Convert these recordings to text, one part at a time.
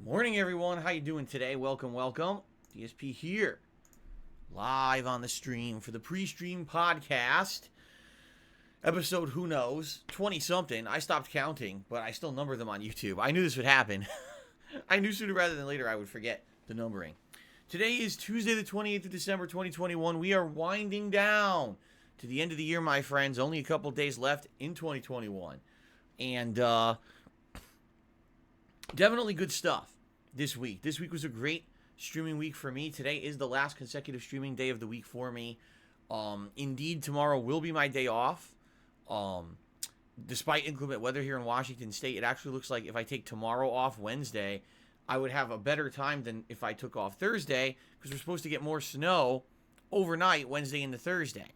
Morning, everyone. How you doing today? Welcome. DSP here, live on the stream for the PreStream podcast. Episode, who knows, 20-something. I stopped counting, but I still number them on YouTube. I knew this would happen. I knew sooner rather than later I would forget the numbering. Today is Tuesday, the 28th of December, 2021. We are winding down to the end of the year, my friends. Only a couple days left in 2021. And, definitely good stuff this week. This week was a great streaming week for me. Today is the last consecutive streaming day of the week for me. Indeed, tomorrow will be my day off. Despite inclement weather here in Washington State, it actually looks like if I take tomorrow off Wednesday, I would have a better time than if I took off Thursday, because we're supposed to get more snow overnight Wednesday into Thursday.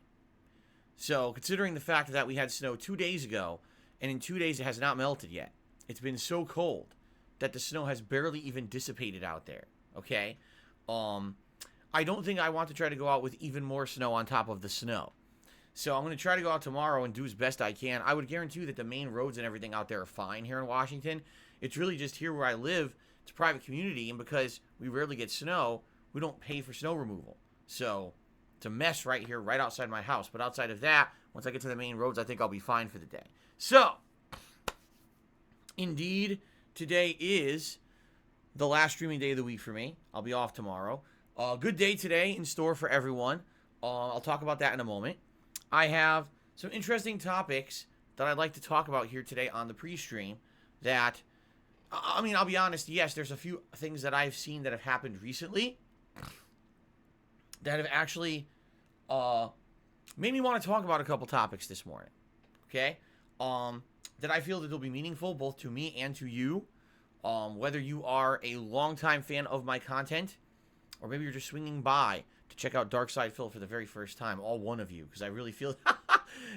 So, considering the fact that we had snow 2 days ago, and in 2 days it has not melted yet. It's been so cold that the snow has barely even dissipated out there, okay? I don't think I want to try to go out with even more snow on top of the snow. So I'm going to try to go out tomorrow and do as best I can. I would guarantee you that the main roads and everything out there are fine here in Washington. It's really just here where I live. It's a private community, and because we rarely get snow, we don't pay for snow removal. So it's a mess right here, right outside my house. But outside of that, once I get to the main roads, I think I'll be fine for the day. So, indeed, today is the last streaming day of the week for me. I'll be off tomorrow. Good day today in store for everyone. I'll talk about that in a moment. I have some interesting topics that I'd like to talk about here today on the pre-stream that, I mean, I'll be honest, yes, there's a few things that I've seen that have happened recently that have actually made me want to talk about a couple topics this morning, okay? That I feel that they'll be meaningful both to me and to you, whether you are a longtime fan of my content, or maybe you're just swinging by to check out Dark Side Phil for the very first time, all one of you, because I really feel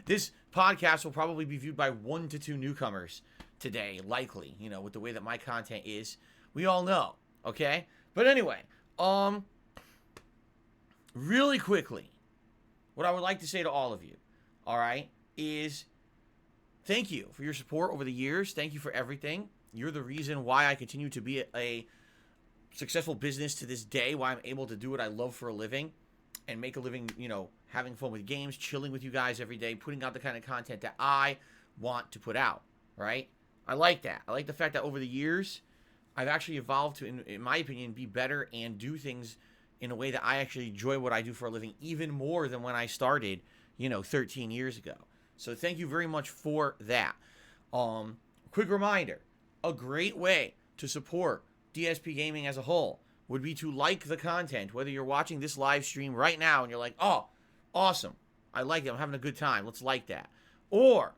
this podcast will probably be viewed by 1 to 2 newcomers today, likely, you know, with the way that my content is. We all know, okay? But anyway, really quickly, what I would like to say to all of you, all right, is thank you for your support over the years. Thank you for everything. You're the reason why I continue to be a successful business to this day, why I'm able to do what I love for a living and make a living, you know, having fun with games, chilling with you guys every day, putting out the kind of content that I want to put out, right? I like that. I like the fact that over the years, I've actually evolved to, in my opinion, be better and do things in a way that I actually enjoy what I do for a living even more than when I started, 13 years ago. So thank you very much for that. Quick reminder, a great way to support DSPGaming as a whole would be to like the content, whether you're watching this live stream right now and you're like, oh, awesome, I like it, I'm having a good time, let's like that. Or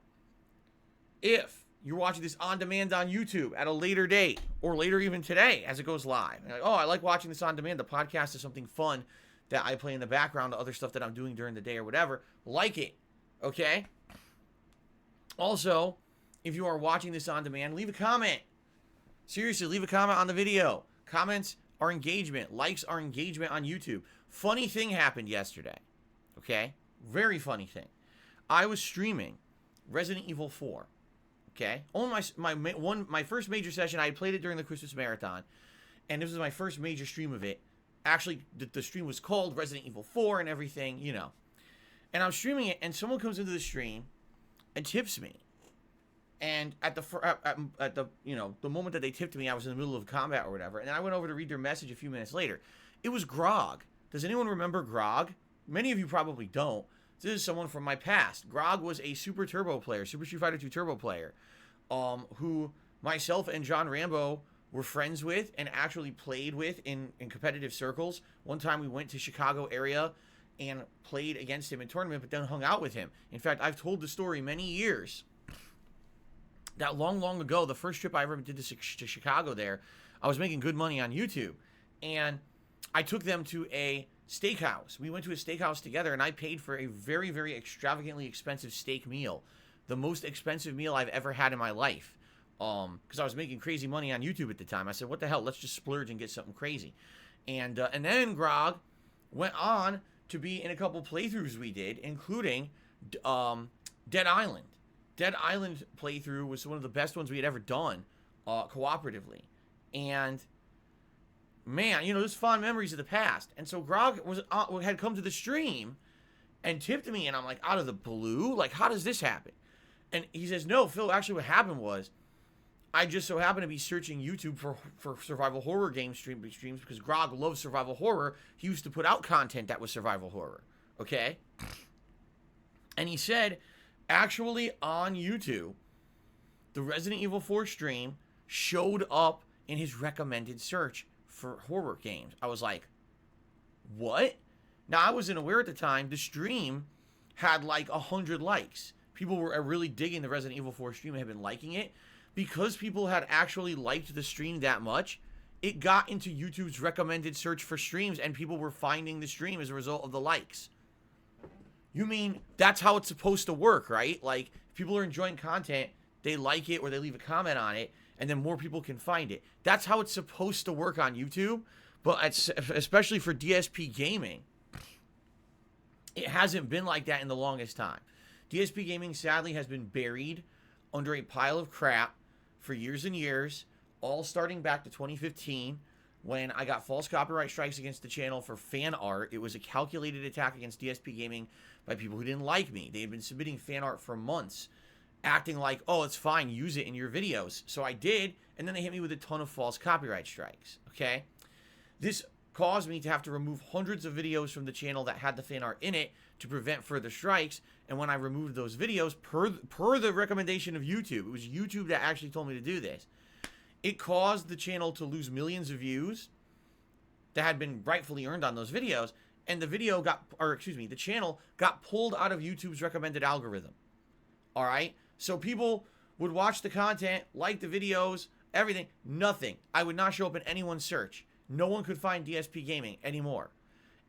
if you're watching this on demand on YouTube at a later date, or later even today as it goes live, and you're like, oh, I like watching this on demand, the podcast is something fun that I play in the background to other stuff that I'm doing during the day or whatever, like it, okay? Also, if you are watching this on demand, leave a comment. Seriously, leave a comment on the video. Comments are engagement. Likes are engagement on YouTube. Funny thing happened yesterday. Okay? Very funny thing. I was streaming Resident Evil 4. Okay? Only my first major session. I had played it during the Christmas Marathon. And this was my first major stream of it. Actually, the stream was called Resident Evil 4 and everything, you know. And I'm streaming it, and someone comes into the stream and tips me. And at the the moment that they tipped me, I was in the middle of combat or whatever. And then I went over to read their message a few minutes later. It was Grog. Does anyone remember Grog? Many of you probably don't. This is someone from my past. Grog was a Super Street Fighter 2 Turbo player, who myself and John Rambo were friends with and actually played with in competitive circles. One time we went to Chicago area and played against him in tournament, but then hung out with him. In fact, I've told the story many years that long ago, the first trip I ever did to Chicago there, I was making good money on YouTube. And I took them to a steakhouse. We went to a steakhouse together, and I paid for a very, very extravagantly expensive steak meal. The most expensive meal I've ever had in my life. Because I was making crazy money on YouTube at the time. I said, what the hell, let's just splurge and get something crazy. And then Grog went on to be in a couple playthroughs we did, including Dead Island. Dead Island playthrough was one of the best ones we had ever done cooperatively. And man, you know, there's fond memories of the past. And so Grog had come to the stream and tipped me, and I'm like, out of the blue? Like, how does this happen? And he says, no, Phil, actually what happened was, I just so happened to be searching YouTube for survival horror game streams because Grog loves survival horror. He used to put out content that was survival horror, okay? And he said, actually on YouTube, the Resident Evil 4 stream showed up in his recommended search for horror games. I was like, what? Now, I wasn't aware at the time. The stream had like 100 likes. People were really digging the Resident Evil 4 stream and had been liking it. Because people had actually liked the stream that much, it got into YouTube's recommended search for streams, and people were finding the stream as a result of the likes. You mean that's how it's supposed to work, right? Like, if people are enjoying content, they like it or they leave a comment on it, and then more people can find it. That's how it's supposed to work on YouTube, but especially for DSPGaming, it hasn't been like that in the longest time. DSPGaming, sadly, has been buried under a pile of crap for years and years, all starting back to 2015 when I got false copyright strikes against the channel for fan art. It was a calculated attack against DSPGaming by people who didn't like me. They had been submitting fan art for months, acting like, oh, it's fine, use it in your videos. So I did, and then they hit me with a ton of false copyright strikes, okay? This caused me to have to remove hundreds of videos from the channel that had the fan art in it to prevent further strikes. And when I removed those videos, per the recommendation of YouTube, it was YouTube that actually told me to do this, it caused the channel to lose millions of views that had been rightfully earned on those videos, and the channel got pulled out of YouTube's recommended algorithm. All right? So people would watch the content, like the videos, everything, nothing. I would not show up in anyone's search. No one could find DSPGaming anymore.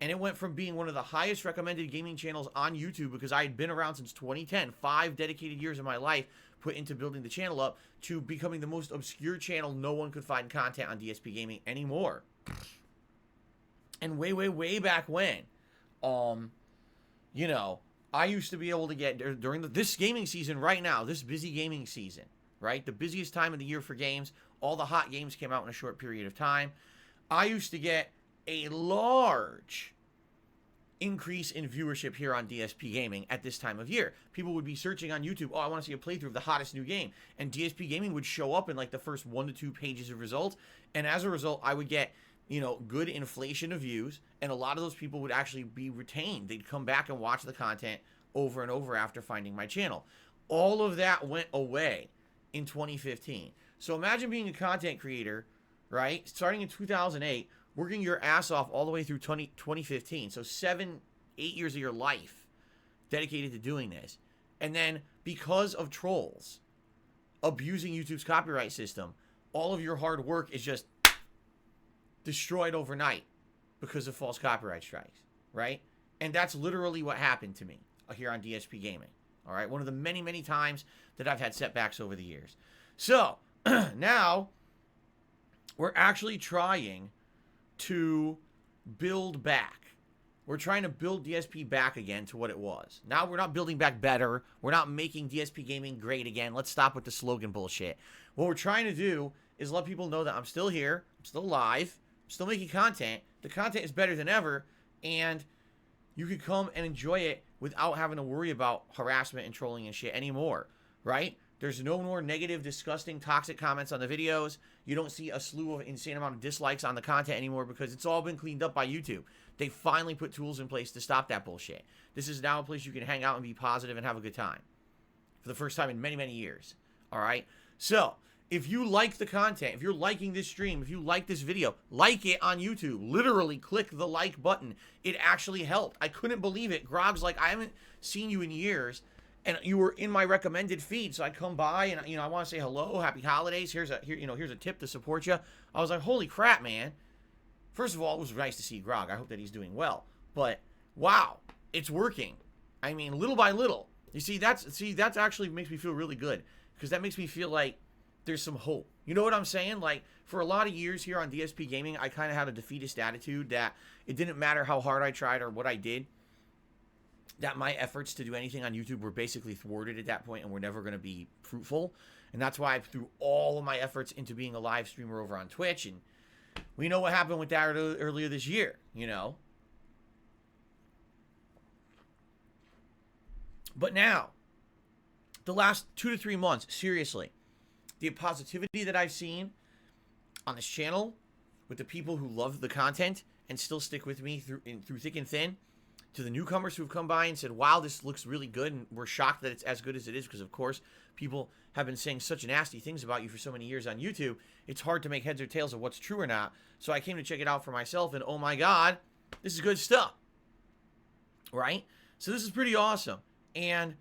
And it went from being one of the highest recommended gaming channels on YouTube, because I had been around since 2010, 5 dedicated years of my life put into building the channel up, to becoming the most obscure channel. No one could find content on DSPGaming anymore. And way back when, you know, I used to be able to get, during this gaming season right now, this busy gaming season, right? The busiest time of the year for games. All the hot games came out in a short period of time. I used to get a large increase in viewership here on DSPGaming at this time of year. People would be searching on YouTube, oh, I want to see a playthrough of the hottest new game. And DSPGaming would show up in like the first 1 to 2 pages of results. And as a result, I would get, you know, good inflation of views. And a lot of those people would actually be retained. They'd come back and watch the content over and over after finding my channel. All of that went away in 2015. So imagine being a content creator, right? Starting in 2008, working your ass off all the way through 2015. So 7-8 years of your life dedicated to doing this. And then because of trolls abusing YouTube's copyright system, all of your hard work is just destroyed overnight because of false copyright strikes, right? And that's literally what happened to me here on DSPGaming. All right, one of the many times that I've had setbacks over the years. So now we're actually trying to build back. We're trying to build DSP back again to what it was. Now we're not building back better. We're not making DSPGaming great again. Let's stop with the slogan bullshit. What we're trying to do is let people know that I'm still here. I'm still live. I'm still making content. The content is better than ever. And you can come and enjoy it without having to worry about harassment and trolling and shit anymore, right? There's no more negative, disgusting, toxic comments on the videos. You don't see a slew of insane amount of dislikes on the content anymore because it's all been cleaned up by YouTube. They finally put tools in place to stop that bullshit. This is now a place you can hang out and be positive and have a good time. For the first time in many years. All right? So, if you like the content, if you're liking this stream, if you like this video, like it on YouTube. Literally click the like button. It actually helped. I couldn't believe it. Grog's like, I haven't seen you in years. And you were in my recommended feed, so I come by and, you know, I want to say hello, happy holidays. Here's a tip to support you. I was like, holy crap, man. First of all, it was nice to see Grog. I hope that he's doing well. But wow, it's working. I mean, little by little. You see, that's actually makes me feel really good, because that makes me feel like there's some hope. You know what I'm saying? Like, for a lot of years here on DSPGaming, I kind of had a defeatist attitude that it didn't matter how hard I tried or what I did, that my efforts to do anything on YouTube were basically thwarted at that point and were never going to be fruitful. And that's why I threw all of my efforts into being a live streamer over on Twitch and We know what happened with that earlier this year, you know. But now, the last 2 to 3 months, seriously, the positivity that I've seen on this channel with the people who love the content and still stick with me through thick and thin, to the newcomers who've come by and said, wow, this looks really good, and we're shocked that it's as good as it is, because, of course, people have been saying such nasty things about you for so many years on YouTube, it's hard to make heads or tails of what's true or not. So I came to check it out for myself, and oh my God, this is good stuff, right? So this is pretty awesome, and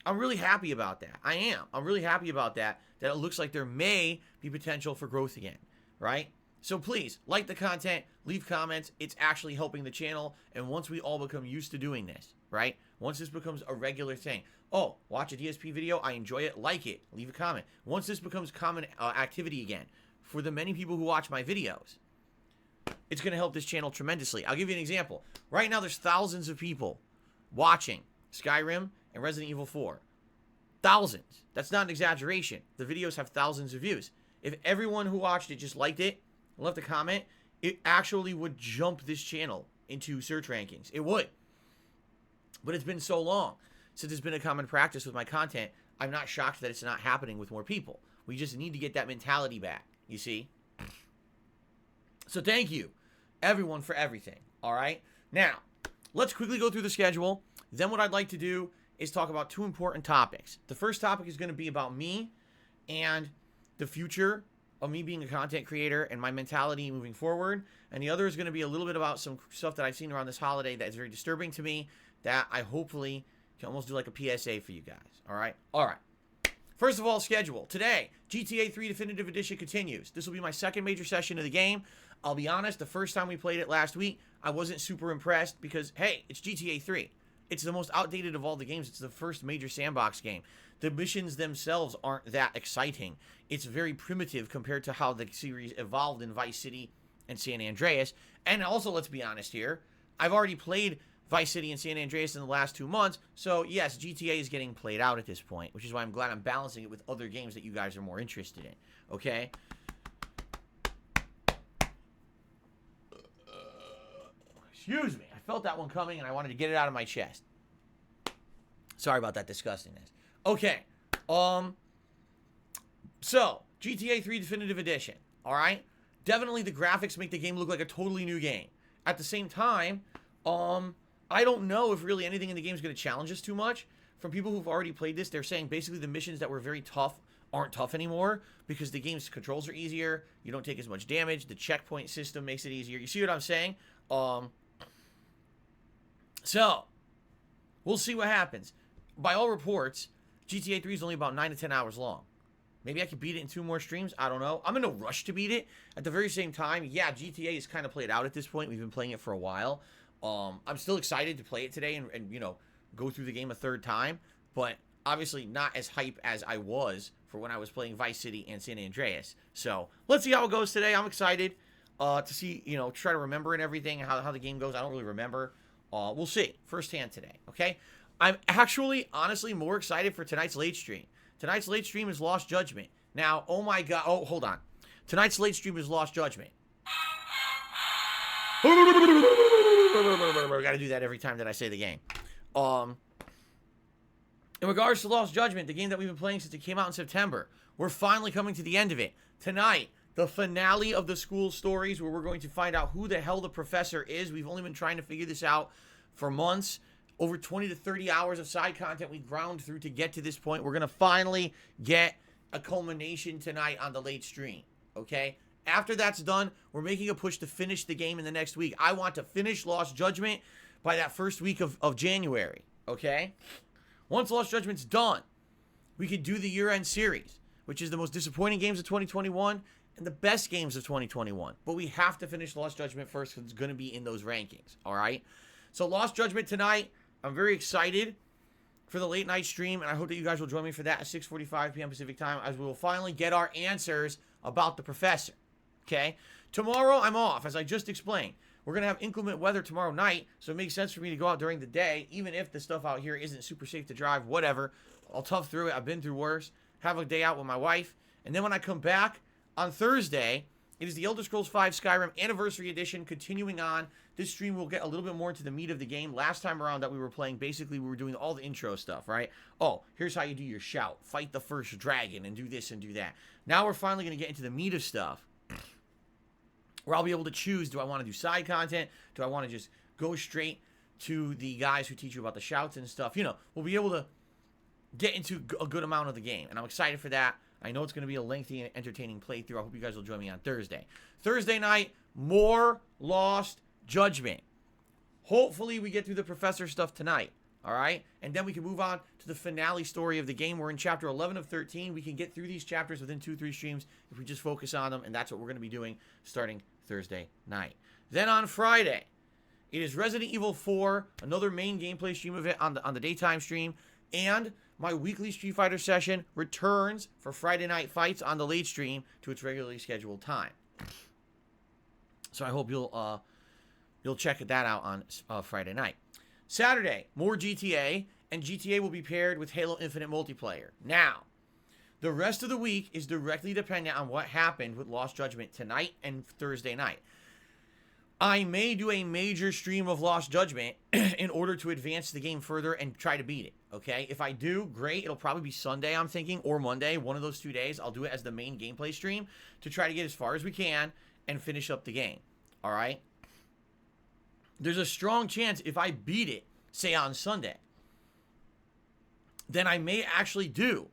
I'm really happy about that. I am. I'm really happy about that it looks like there may be potential for growth again, right? So please, like the content, leave comments. It's actually helping the channel. And once we all become used to doing this, right? Once this becomes a regular thing. Oh, watch a DSP video. I enjoy it. Like it. Leave a comment. Once this becomes common activity again, for the many people who watch my videos, it's going to help this channel tremendously. I'll give you an example. Right now, there's thousands of people watching Skyrim and Resident Evil 4. Thousands. That's not an exaggeration. The videos have thousands of views. If everyone who watched it just liked it, left a comment, it actually would jump this channel into search rankings. It would. But it's been so long since it's been a common practice with my content, I'm not shocked that it's not happening with more people. We just need to get that mentality back, you see? So thank you, everyone, for everything, all right? Now, let's quickly go through the schedule. Then what I'd like to do is talk about 2 important topics. The first topic is going to be about me and the future of me being a content creator and my mentality moving forward. And the other is going to be a little bit about some stuff that I've seen around this holiday that is very disturbing to me, that I hopefully can almost do like a PSA for you guys. All right? All right. First of all, schedule. Today, GTA 3 Definitive Edition continues. This will be my second major session of the game. I'll be honest, the first time we played it last week, I wasn't super impressed because, hey, it's GTA 3. It's the most outdated of all the games. It's the first major sandbox game. The missions themselves aren't that exciting. It's very primitive compared to how the series evolved in Vice City and San Andreas. And also, let's be honest here, I've already played Vice City and San Andreas in the last 2 months. So, yes, GTA is getting played out at this point, which is why I'm glad I'm balancing it with other games that you guys are more interested in. Okay? Excuse me. I felt that one coming, and I wanted to get it out of my chest. Sorry about that disgustingness. Okay. So, GTA 3 Definitive Edition. Alright? Definitely the graphics make the game look like a totally new game. At the same time, I don't know if really anything in the game is going to challenge us too much. From people who've already played this, they're saying basically the missions that were very tough aren't tough anymore because the game's controls are easier. You don't take as much damage. The checkpoint system makes it easier. You see what I'm saying? So, we'll see what happens. By all reports, GTA 3 is only about 9 to 10 hours long. Maybe I could beat it in 2 more streams. I don't know. I'm in no rush to beat it. At the very same time, yeah, GTA is kind of played out at this point. We've been playing it for a while. I'm still excited to play it today and, you know, go through the game a third time. But obviously not as hype as I was for when I was playing Vice City and San Andreas. So, let's see how it goes today. I'm excited to see, you know, try to remember and everything, how the game goes. I don't really remember. We'll see firsthand today, okay? I'm actually, honestly, more excited for tonight's late stream. Tonight's late stream is Lost Judgment. Now, oh my God. Oh, hold on. Tonight's late stream is Lost Judgment. I gotta do that every time that I say the game. In regards to Lost Judgment, the game that we've been playing since it came out in September, we're finally coming to the end of it. Tonight, the finale of the school stories, where we're going to find out who the hell the professor is. We've only been trying to figure this out for months. Over 20 to 30 hours of side content we ground through to get to this point. We're going to finally get a culmination tonight on the late stream, okay? After that's done, we're making a push to finish the game in the next week. I want to finish Lost Judgment by that first week of January, okay? Once Lost Judgment's done, we could do the year-end series, which is the most disappointing games of 2021 and the best games of 2021. But we have to finish Lost Judgment first because it's going to be in those rankings, all right? So Lost Judgment tonight. I'm very excited for the late night stream, and I hope that you guys will join me for that at 6:45 p.m. Pacific time, as we will finally get our answers about the professor, okay? Tomorrow, I'm off, as I just explained. We're going to have inclement weather tomorrow night, so it makes sense for me to go out during the day, even if the stuff out here isn't super safe to drive, whatever. I'll tough through it. I've been through worse. Have a day out with my wife. And then when I come back on Thursday, It is the Elder Scrolls V Skyrim Anniversary Edition, continuing on. This stream will get a little bit more into the meat of the game. Last time around that we were playing, basically we were doing all the intro stuff, right? Oh, here's how you do your shout. Fight the first dragon and do this and do that. Now we're finally going to get into the meat of stuff, where I'll be able to choose, do I want to do side content? Do I want to just go straight to the guys who teach you about the shouts and stuff? You know, we'll be able to get into a good amount of the game, and I'm excited for that. I know it's going to be a lengthy and entertaining playthrough. I hope you guys will join me on Thursday. Thursday night, more Lost Judgment. Hopefully we get through the professor stuff tonight, all right? And then we can move on to the finale story of the game. We're in chapter 11 of 13. We can get through these chapters within 2-3 streams if we just focus on them, and that's what we're going to be doing starting Thursday night. Then on Friday, it is Resident Evil 4, another main gameplay stream of it on the daytime stream, and my weekly Street Fighter session returns for Friday Night Fights on the late stream to its regularly scheduled time. So I hope you'll check that out on Friday night. Saturday, more GTA, and GTA will be paired with Halo Infinite multiplayer. Now, the rest of the week is directly dependent on what happened with Lost Judgment tonight and Thursday night. I may do a major stream of Lost Judgment in order to advance the game further and try to beat it, okay? If I do, great. It'll probably be Sunday, I'm thinking, or Monday, one of those 2 days. I'll do it as the main gameplay stream to try to get as far as we can and finish up the game, all right? There's a strong chance if I beat it, say on Sunday, then I may actually do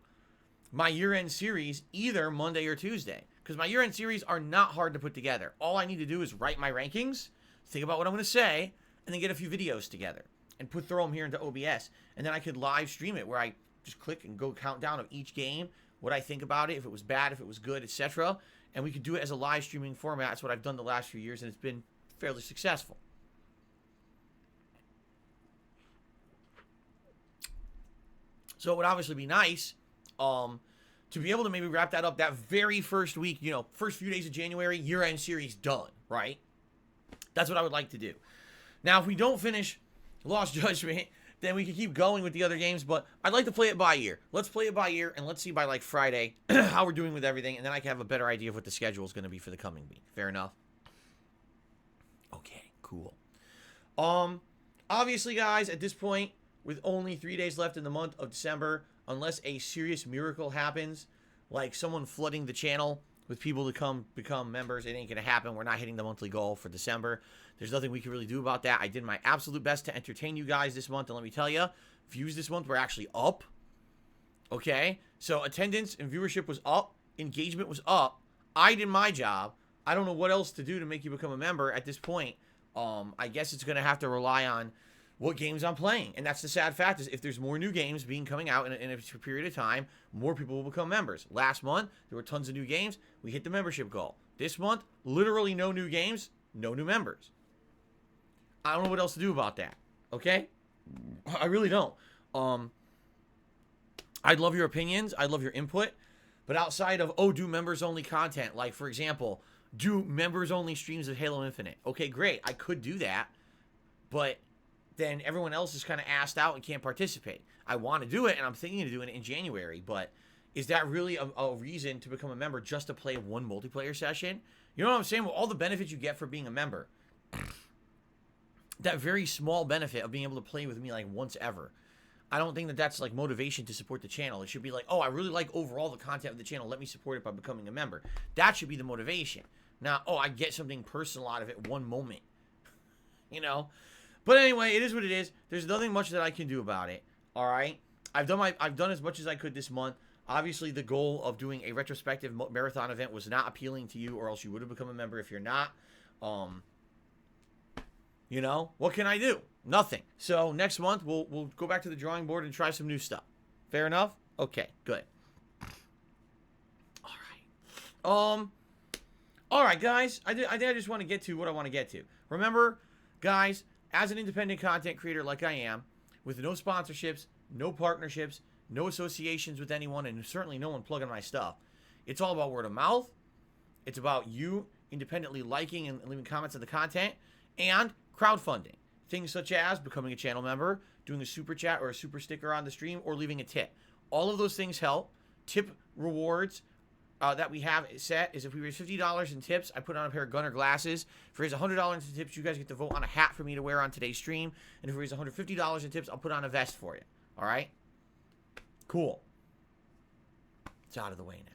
my year-end series either Monday or Tuesday. Because my year-end series are not hard to put together. All I need to do is write my rankings, think about what I'm going to say, and then get a few videos together and throw them here into OBS. And then I could live stream it where I just click and go countdown of each game, what I think about it, if it was bad, if it was good, etc. And we could do it as a live streaming format. That's what I've done the last few years, and it's been fairly successful. So it would obviously be nice to be able to maybe wrap that up that very first week, you know, first few days of January, year-end series done, right? That's what I would like to do. Now, if we don't finish Lost Judgment, then we can keep going with the other games, but I'd like to play it by ear. Let's play it by ear, and let's see by, like, Friday how we're doing with everything, and then I can have a better idea of what the schedule is going to be for the coming week. Fair enough? Okay, cool. Obviously, guys, at this point, with only 3 days left in the month of December, unless a serious miracle happens, like someone flooding the channel with people to come become members, it ain't going to happen. We're not hitting the monthly goal for December. There's nothing we can really do about that. I did my absolute best to entertain you guys this month, and let me tell you, views this month were actually up. Okay? So attendance and viewership was up. Engagement was up. I did my job. I don't know what else to do to make you become a member at this point. I guess it's going to have to rely on what games I'm playing. And that's the sad fact, is if there's more new games coming out in a period of time, more people will become members. Last month, there were tons of new games. We hit the membership goal. This month, literally no new games, no new members. I don't know what else to do about that. Okay? I really don't. I'd love your opinions. I'd love your input. But outside of, do members-only content, like, for example, do members-only streams of Halo Infinite. Okay, great. I could do that. But then everyone else is kind of asked out and can't participate. I want to do it, and I'm thinking of doing it in January, but is that really a reason to become a member just to play one multiplayer session? You know what I'm saying? With all the benefits you get for being a member, that very small benefit of being able to play with me like once ever, I don't think that that's like motivation to support the channel. It should be like, I really like overall the content of the channel. Let me support it by becoming a member. That should be the motivation. Not, I get something personal out of it one moment. You know? But anyway, it is what it is. There's nothing much that I can do about it. All right? I've done as much as I could this month. Obviously, the goal of doing a retrospective marathon event was not appealing to you, or else you would have become a member if you're not. You know, what can I do? Nothing. So next month, we'll go back to the drawing board and try some new stuff. Fair enough? Okay, good. All right, guys. I think I just want to get to what I want to get to. Remember, guys, as an independent content creator like I am, with no sponsorships, no partnerships, no associations with anyone, and certainly no one plugging my stuff, it's all about word of mouth. It's about you independently liking and leaving comments on the content, and crowdfunding. Things such as becoming a channel member, doing a super chat or a super sticker on the stream, or leaving a tip. All of those things help. Tip rewards that we have set is if we raise $50 in tips, I put on a pair of Gunner glasses. If we raise $100 in tips, you guys get to vote on a hat for me to wear on today's stream. And if we raise $150 in tips, I'll put on a vest for you. All right? Cool. It's out of the way now.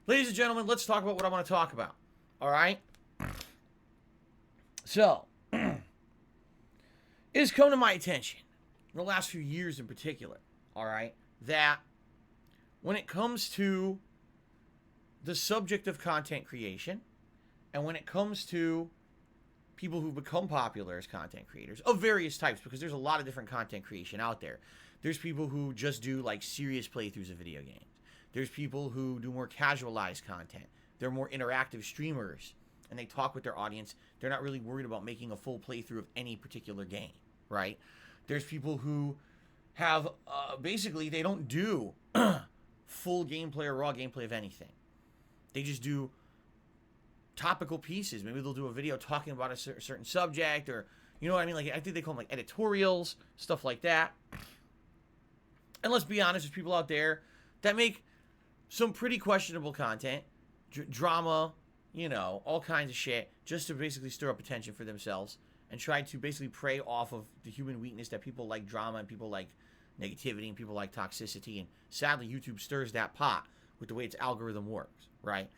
Ladies and gentlemen, let's talk about what I want to talk about. All right? So, it has come to my attention, in the last few years in particular, all right, that when it comes to the subject of content creation, and when it comes to people who become popular as content creators of various types, because there's a lot of different content creation out there. There's people who just do like serious playthroughs of video games. There's people who do more casualized content. They're more interactive streamers, and they talk with their audience. They're not really worried about making a full playthrough of any particular game, right? There's people who have, basically, they don't do full gameplay or raw gameplay of anything. They just do topical pieces. Maybe they'll do a video talking about a certain subject, or, you know what I mean? Like, I think they call them like editorials, stuff like that. And let's be honest, there's people out there that make some pretty questionable content, drama, you know, all kinds of shit, just to basically stir up attention for themselves and try to basically prey off of the human weakness that people like drama and people like negativity and people like toxicity. And sadly, YouTube stirs that pot with the way its algorithm works, right?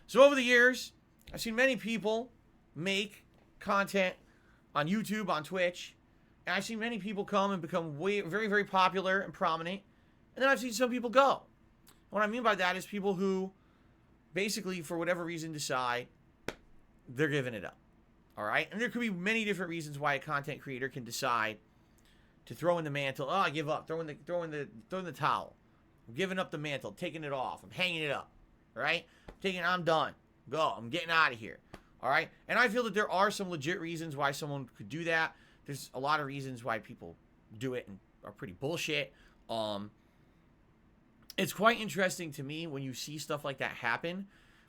So over the years, I've seen many people make content on YouTube, on Twitch, and I've seen many people come and become very, very popular and prominent, and then I've seen some people go. What I mean by that is people who basically, for whatever reason, decide they're giving it up. All right? And there could be many different reasons why a content creator can decide to throw in the mantle. Oh, I give up. Throw in the towel. I'm giving up the mantle, taking it off. I'm hanging it up. All right? I'm done. Go. I'm getting out of here. All right? And I feel that there are some legit reasons why someone could do that. There's a lot of reasons why people do it and are pretty bullshit. It's quite interesting to me when you see stuff like that happen,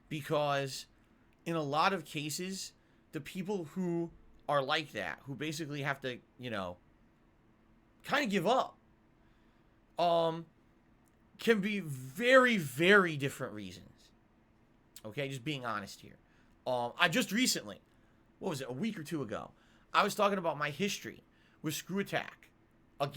because in a lot of cases, the people who are like that, who basically have to, you know, kind of give up, can be very, very different reasons. Okay, just being honest here. I just recently, what was it, a week or two ago, I was talking about my history with Screw Attack, a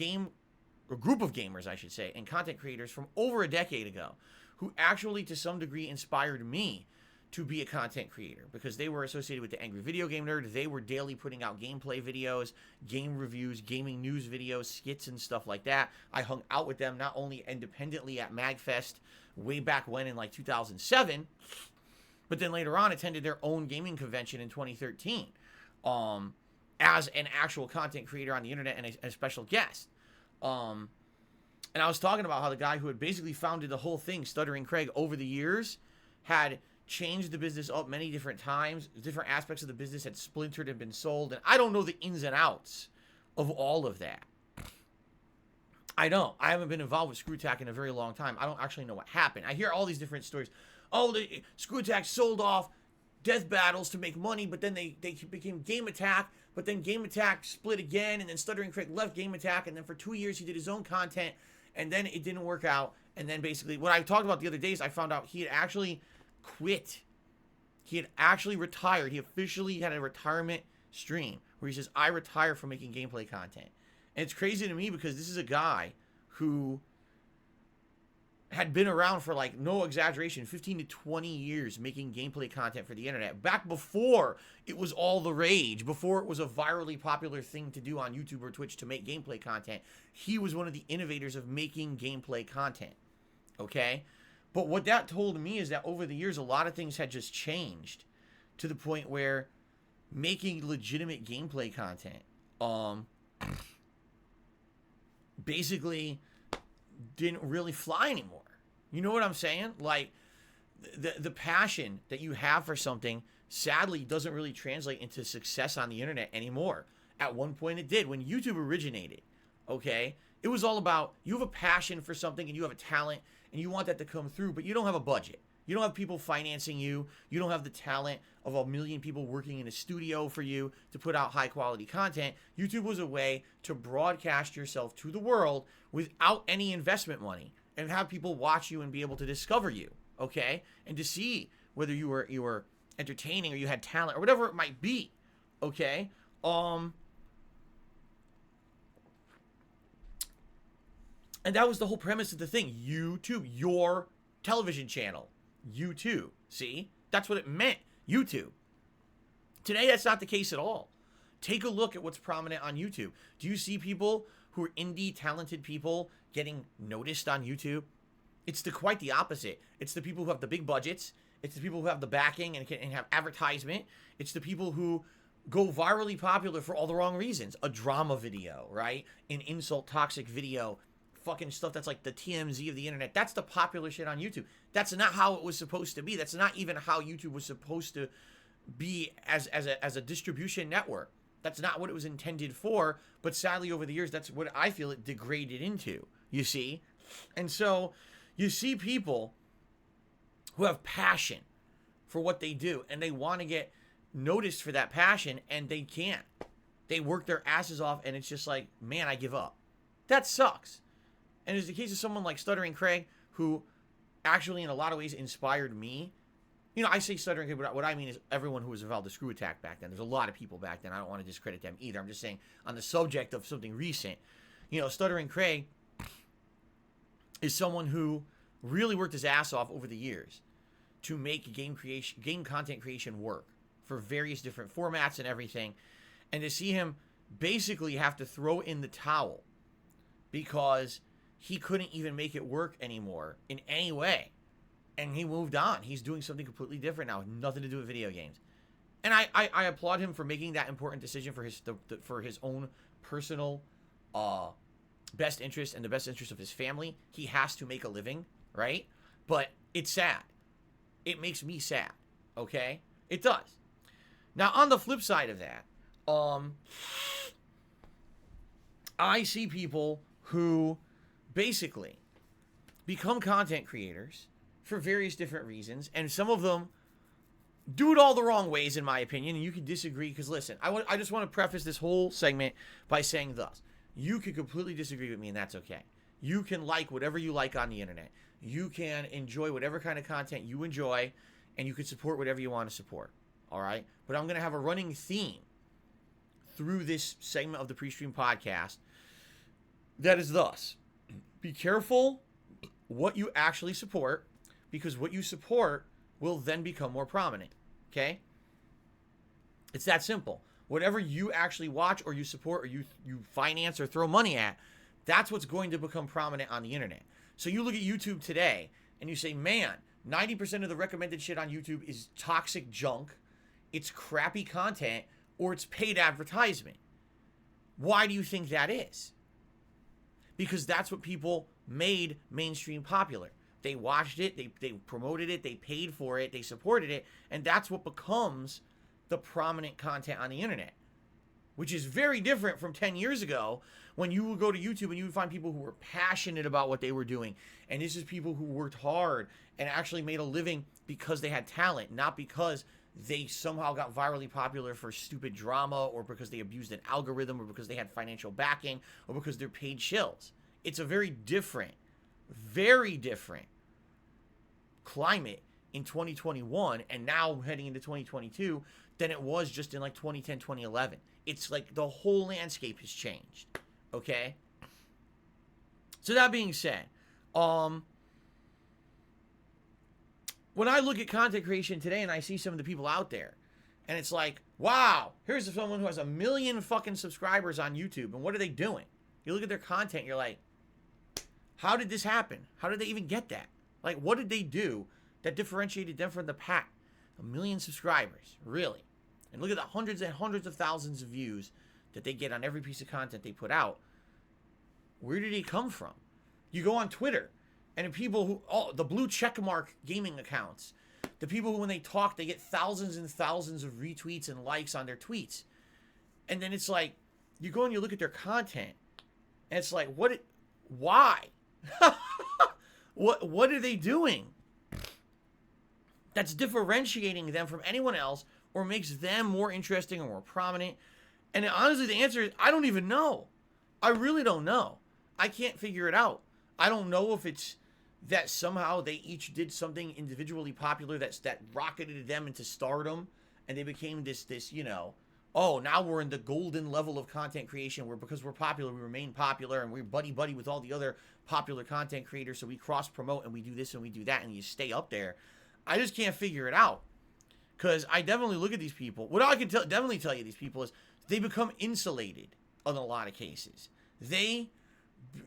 group of gamers, I should say, and content creators from over a decade ago, who actually, to some degree, inspired me to be a content creator, because they were associated with the Angry Video Game Nerd. They were daily putting out gameplay videos, game reviews, gaming news videos, skits, and stuff like that. I hung out with them not only independently at MagFest way back when in like 2007, but then later on attended their own gaming convention in 2013 as an actual content creator on the internet and a special guest. And I was talking about how the guy who had basically founded the whole thing, Stuttering Craig, over the years, had changed the business up many different times. Different aspects of the business had splintered and been sold. And I don't know the ins and outs of all of that. I don't. I haven't been involved with Screw Attack in a very long time. I don't actually know what happened. I hear all these different stories. Oh, the Screw Attack sold off Death Battles to make money, but then they became Game Attack, but then Game Attack split again, and then Stuttering Craig left Game Attack, and then for 2 years he did his own content, and then it didn't work out, and then basically, what I talked about the other day is I found out he had actually quit. He had actually retired. He officially had a retirement stream where he says, I retire from making gameplay content. And it's crazy to me because this is a guy who had been around for, like, no exaggeration, 15 to 20 years making gameplay content for the internet. Back before it was all the rage, before it was a virally popular thing to do on YouTube or Twitch to make gameplay content, he was one of the innovators of making gameplay content. Okay? But what that told me is that over the years, a lot of things had just changed to the point where making legitimate gameplay content, basically didn't really fly anymore. You know what I'm saying? Like, the passion that you have for something, sadly, doesn't really translate into success on the internet anymore. At one point it did. When YouTube originated, okay, it was all about, you have a passion for something and you have a talent and you want that to come through, but you don't have a budget. You don't have people financing you. You don't have the talent of 1 million people working in a studio for you to put out high quality content. YouTube was a way to broadcast yourself to the world without any investment money and have people watch you and be able to discover you. okay? And to see whether you were entertaining or you had talent or whatever it might be, okay? And that was the whole premise of the thing. YouTube, your television channel. YouTube. See? That's what it meant. YouTube. Today, that's not the case at all. Take a look at what's prominent on YouTube. Do you see people who are indie, talented people getting noticed on YouTube? It's quite the opposite. It's the people who have the big budgets. It's the people who have the backing and can have advertisement. It's the people who go virally popular for all the wrong reasons. A drama video, right? An insult, toxic video. Fucking stuff that's like the TMZ of the internet. That's the popular shit on YouTube. That's not how it was supposed to be. That's not even how YouTube was supposed to be as a distribution network. That's not what it was intended for, but sadly over the years, that's what I feel it degraded into, you see? And so you see people who have passion for what they do, and they want to get noticed for that passion, and they can't. They work their asses off, and it's just like, man, I give up. That sucks. And there's the case of someone like Stuttering Craig, who actually in a lot of ways inspired me. You know, I say Stuttering Craig, but what I mean is everyone who was involved in the screw attack back then. There's a lot of people back then. I don't want to discredit them either. I'm just saying on the subject of something recent, you know, Stuttering Craig is someone who really worked his ass off over the years to make game content creation work for various different formats and everything. And to see him basically have to throw in the towel because he couldn't even make it work anymore in any way. And he moved on. He's doing something completely different now, nothing to do with video games. And I applaud him for making that important decision for his own personal best interest and the best interest of his family. He has to make a living, right? But it's sad. It makes me sad, okay? It does. Now, on the flip side of that, I see people who basically become content creators for various different reasons, and some of them do it all the wrong ways, in my opinion, and you can disagree, because listen, I just want to preface this whole segment by saying thus. You can completely disagree with me, and that's okay. You can like whatever you like on the internet. You can enjoy whatever kind of content you enjoy, and you can support whatever you want to support, all right? But I'm going to have a running theme through this segment of the PreStream podcast that is thus. Be careful what you actually support, because what you support will then become more prominent, okay? It's that simple. Whatever you actually watch or you support or you finance or throw money at, that's what's going to become prominent on the internet. So you look at YouTube today and you say, man, 90% of the recommended shit on YouTube is toxic junk, it's crappy content, or it's paid advertisement. Why do you think that is? Because that's what people made mainstream popular. They watched it, they promoted it, they paid for it, they supported it, and that's what becomes the prominent content on the internet. Which is very different from 10 years ago when you would go to YouTube and you would find people who were passionate about what they were doing. And this is people who worked hard and actually made a living because they had talent, not because they somehow got virally popular for stupid drama or because they abused an algorithm or because they had financial backing or because they're paid shills. It's a very different climate in 2021 and now heading into 2022 than it was just in like 2010, 2011. It's like the whole landscape has changed, okay? So that being said, when I look at content creation today and I see some of the people out there, and it's like, wow, here's someone who has 1 million fucking subscribers on YouTube, and what are they doing? You look at their content, you're like, how did this happen? How did they even get that? Like, what did they do that differentiated them from the pack? 1 million subscribers, really? And look at the hundreds and hundreds of thousands of views that they get on every piece of content they put out. Where did it come from? You go on Twitter, and the people who, the blue checkmark gaming accounts, the people who, when they talk, they get thousands and thousands of retweets and likes on their tweets. And then it's like, you go and you look at their content, and it's like, why? What are they doing that's differentiating them from anyone else or makes them more interesting or more prominent? And honestly, the answer is, I don't even know. I really don't know. I can't figure it out. I don't know if it's that somehow they each did something individually popular that rocketed them into stardom, and they became this oh, now we're in the golden level of content creation where because we're popular, we remain popular, and we're buddy with all the other popular content creators, so we cross promote and we do this and we do that, and you stay up there. I just can't figure it out. Because I definitely look at these people. What I can definitely tell you these people is they become insulated in a lot of cases. They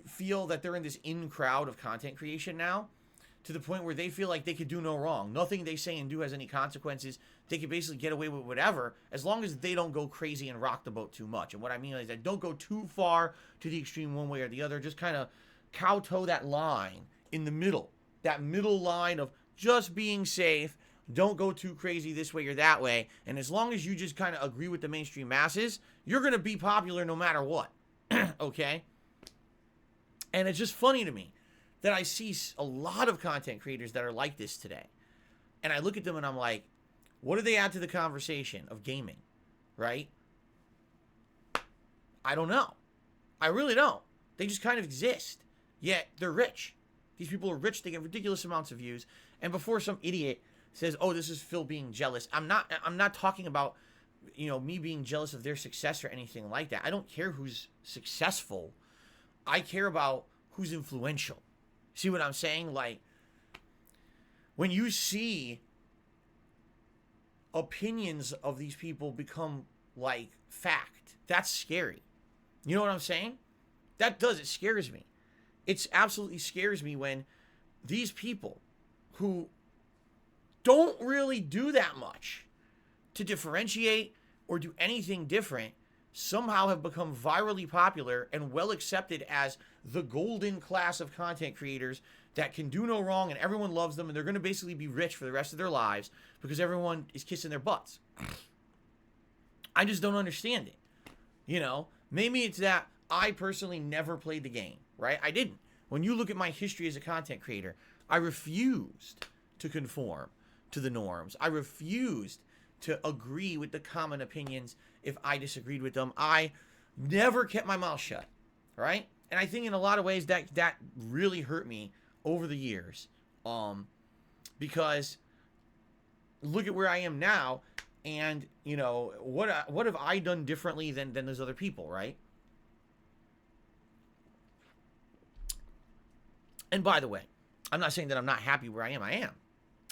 feel that they're in this in crowd of content creation now, to the point where they feel like they could do no wrong. Nothing they say and do has any consequences. They can basically get away with whatever, as long as they don't go crazy and rock the boat too much. And what I mean is that don't go too far to the extreme one way or the other. Just kind of kowtow that line in the middle. That middle line of just being safe. Don't go too crazy this way or that way. And as long as you just kind of agree with the mainstream masses, you're going to be popular no matter what. Okay? And it's just funny to me that I see a lot of content creators that are like this today. And I look at them and I'm like, what do they add to the conversation of gaming? Right? I don't know. I really don't. They just kind of exist. Yet they're rich. These people are rich. They get ridiculous amounts of views. And before some idiot says, oh, this is Phil being jealous, I'm not talking about, me being jealous of their success or anything like that. I don't care who's successful. I care about who's influential. See what I'm saying? Like, when you see opinions of these people become like fact, that's scary. You know what I'm saying? It scares me. It absolutely scares me when these people who don't really do that much to differentiate or do anything different somehow have become virally popular and well accepted as the golden class of content creators that can do no wrong and everyone loves them, and they're going to basically be rich for the rest of their lives because everyone is kissing their butts. I just don't understand it. Maybe it's that I personally never played the game, right? I didn't. When you look at my history as a content creator, I refused to conform to the norms. I refused to agree with the common opinions if I disagreed with them. I never kept my mouth shut, right? And I think in a lot of ways that really hurt me over the years, because look at where I am now, and what have I done differently than those other people, right? And by the way, I'm not saying that I'm not happy where I am. I am.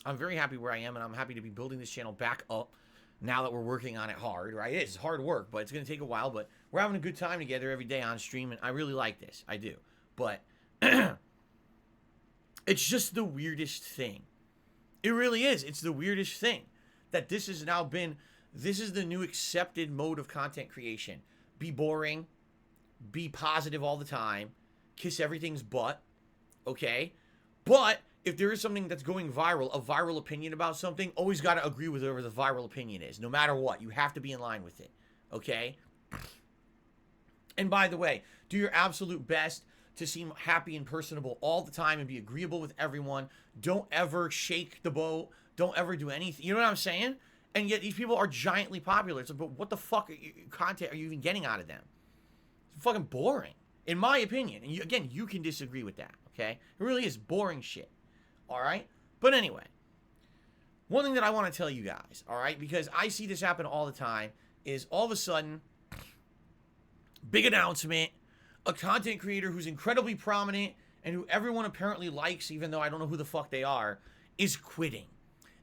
I'm very happy where I am, and I'm happy to be building this channel back up now that we're working on it hard, right? It's hard work, but it's going to take a while, but we're having a good time together every day on stream, and I really like this. I do. But it's just the weirdest thing. It really is. It's the weirdest thing that this is the new accepted mode of content creation. Be boring, be positive all the time, kiss everything's butt, okay? But if there is something that's going viral, a viral opinion about something, always got to agree with whatever the viral opinion is, no matter what. You have to be in line with it, okay? And by the way, do your absolute best to seem happy and personable all the time and be agreeable with everyone. Don't ever shake the boat. Don't ever do anything. You know what I'm saying? And yet these people are giantly popular. It's like, but what the fuck content are you even getting out of them? It's fucking boring, in my opinion. And you can disagree with that, okay? It really is boring shit. All right? But anyway, one thing that I want to tell you guys, all right, because I see this happen all the time, is all of a sudden, big announcement, a content creator who's incredibly prominent and who everyone apparently likes, even though I don't know who the fuck they are, is quitting.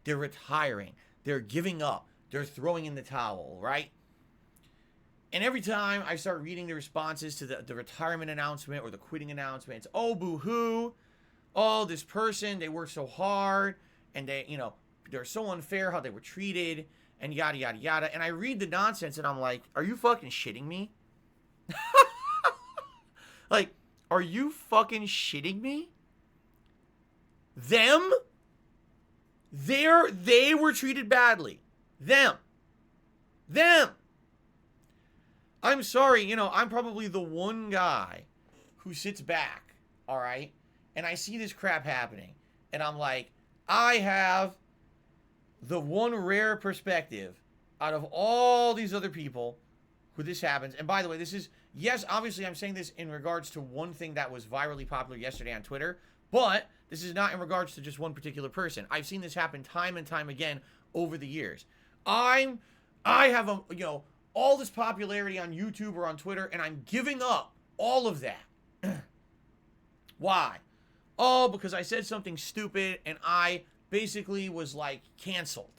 They're retiring. They're giving up. They're throwing in the towel, right? And every time I start reading the responses to the retirement announcement or the quitting announcement, it's, oh, boo-hoo. Oh, this person, they worked so hard, and they're so unfair how they were treated, and yada, yada, yada. And I read the nonsense, and I'm like, are you fucking shitting me? Like, are you fucking shitting me? Them? They were treated badly. Them. I'm sorry, I'm probably the one guy who sits back, all right? And I see this crap happening, and I'm like, I have the one rare perspective out of all these other people who this happens. And by the way, this is, yes, obviously I'm saying this in regards to one thing that was virally popular yesterday on Twitter, But this is not in regards to just one particular person. I've seen this happen time and time again over the years. I have all this popularity on YouTube or on Twitter, and I'm giving up all of that. Why? Oh, because I said something stupid and I basically was like canceled,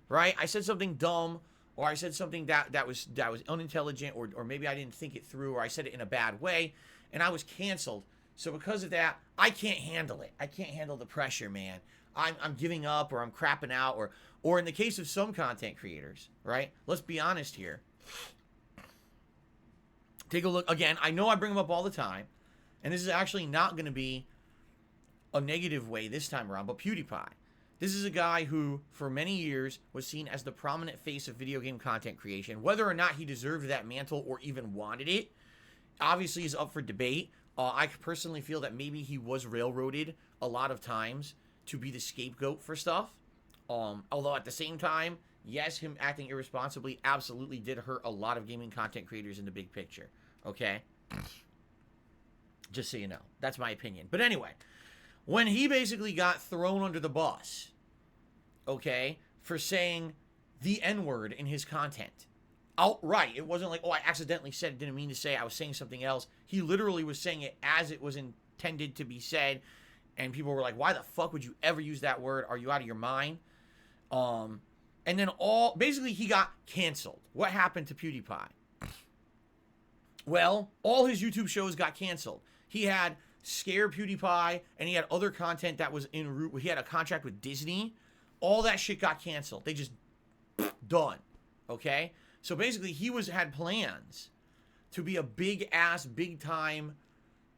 right? I said something dumb, or I said something that was unintelligent, or maybe I didn't think it through, or I said it in a bad way, and I was canceled. So because of that, I can't handle it. I can't handle the pressure, man. I'm giving up, or I'm crapping out, or in the case of some content creators, right? Let's be honest here. Take a look. Again, I know I bring them up all the time, and this is actually not going to be a negative way this time around, but PewDiePie. This is a guy who, for many years, was seen as the prominent face of video game content creation. Whether or not he deserved that mantle or even wanted it, obviously is up for debate. I personally feel that maybe he was railroaded a lot of times to be the scapegoat for stuff. Although at the same time, yes, him acting irresponsibly absolutely did hurt a lot of gaming content creators in the big picture. Okay? Just so you know. That's my opinion. But anyway, when he basically got thrown under the bus, okay, for saying the N-word in his content, outright. It wasn't like, oh, I accidentally said it, didn't mean to say, I was saying something else. He literally was saying it as it was intended to be said, and people were like, why the fuck would you ever use that word? Are you out of your mind? And then basically he got canceled. What happened to PewDiePie? Well, all his YouTube shows got canceled. He had Scare PewDiePie, and he had other content that was en route. He had a contract with Disney. All that shit got canceled. They just done. Okay? So basically, he had plans to be a big-ass, big-time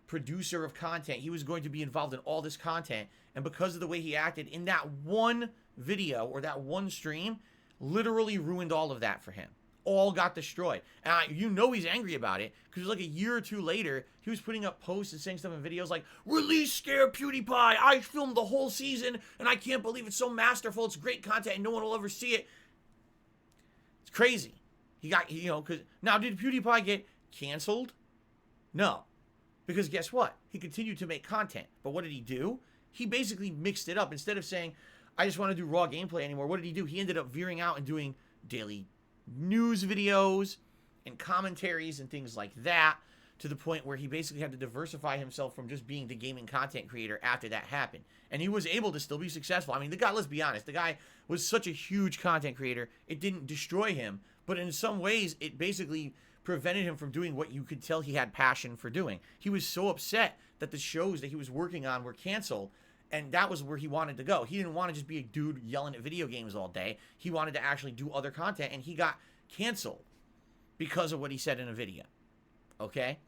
producer of content. He was going to be involved in all this content. And because of the way he acted in that one video or that one stream, literally ruined all of that for him. All got destroyed. And he's angry about it, because like a year or two later, he was putting up posts and saying stuff in videos like, release Scare PewDiePie. I filmed the whole season, and I can't believe it's so masterful. It's great content, and no one will ever see it. It's crazy. He got, because now, did PewDiePie get canceled? No. Because guess what? He continued to make content. But what did he do? He basically mixed it up. Instead of saying, I just want to do raw gameplay anymore, what did he do? He ended up veering out and doing daily news videos and commentaries and things like that, to the point where he basically had to diversify himself from just being the gaming content creator after that happened. And he was able to still be successful. I mean, the guy, let's be honest, the guy was such a huge content creator, it didn't destroy him. But in some ways, it basically prevented him from doing what you could tell he had passion for doing. He was so upset that the shows that he was working on were canceled, and that was where he wanted to go. He didn't want to just be a dude yelling at video games all day. He wanted to actually do other content, and he got canceled because of what he said in a video. Okay?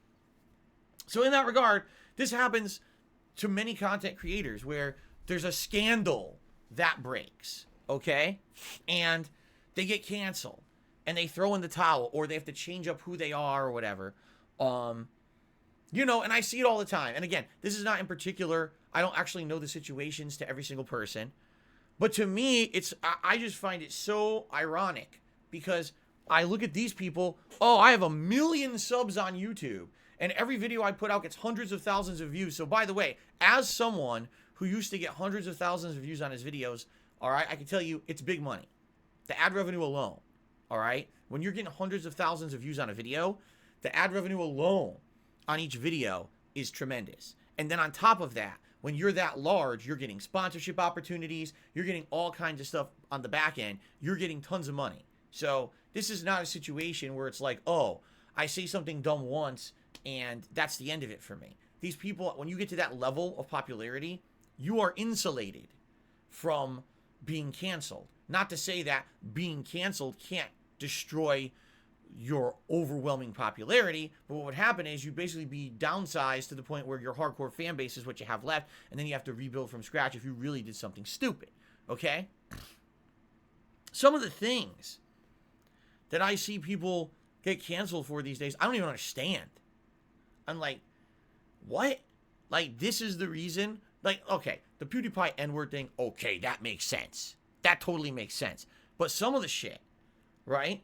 So in that regard, this happens to many content creators where there's a scandal that breaks. Okay? And they get canceled. And they throw in the towel, or they have to change up who they are or whatever. And I see it all the time. And again, this is not in particular. I don't actually know the situations to every single person. But to me, I just find it so ironic, because I look at these people. Oh, I have 1 million subs on YouTube, and every video I put out gets hundreds of thousands of views. So by the way, as someone who used to get hundreds of thousands of views on his videos, all right, I can tell you it's big money. The ad revenue alone. All right? When you're getting hundreds of thousands of views on a video, the ad revenue alone on each video is tremendous. And then on top of that, when you're that large, you're getting sponsorship opportunities, you're getting all kinds of stuff on the back end, you're getting tons of money. So this is not a situation where it's like, oh, I say something dumb once and that's the end of it for me. These people, when you get to that level of popularity, you are insulated from being canceled. Not to say that being canceled can't destroy your overwhelming popularity, but what would happen is you basically be downsized to the point where your hardcore fan base is what you have left, and then you have to rebuild from scratch if you really did something stupid. Okay? Some of the things that I see people get canceled for these days, I don't even understand. I'm like, what? Like, this is the reason? Like, okay, the PewDiePie N-word thing, okay, that makes sense. That totally makes sense. But some of the shit, right?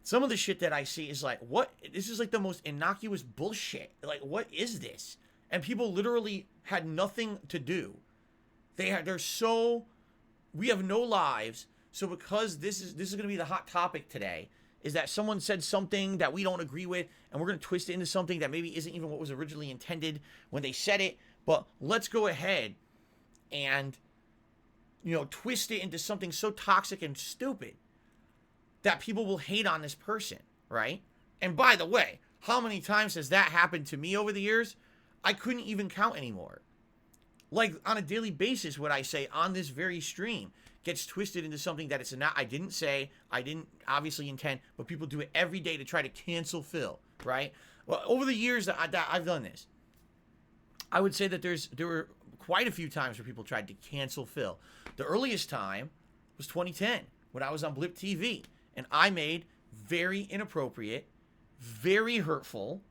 Some of the shit that I see is like, what? This is like the most innocuous bullshit. Like, what is this? And people literally had nothing to do. We have no lives. So because this is going to be the hot topic today, is that someone said something that we don't agree with, and we're going to twist it into something that maybe isn't even what was originally intended when they said it. But let's go ahead and, twist it into something so toxic and stupid that people will hate on this person, right? And by the way, how many times has that happened to me over the years? I couldn't even count anymore. Like, on a daily basis, what I say on this very stream gets twisted into something that it's not. I didn't say, I didn't obviously intend, but people do it every day to try to cancel Phil, right? Well, over the years that I've done this, I would say that there were quite a few times where people tried to cancel Phil. The earliest time was 2010, when I was on Blip TV, and I made very inappropriate, very hurtful,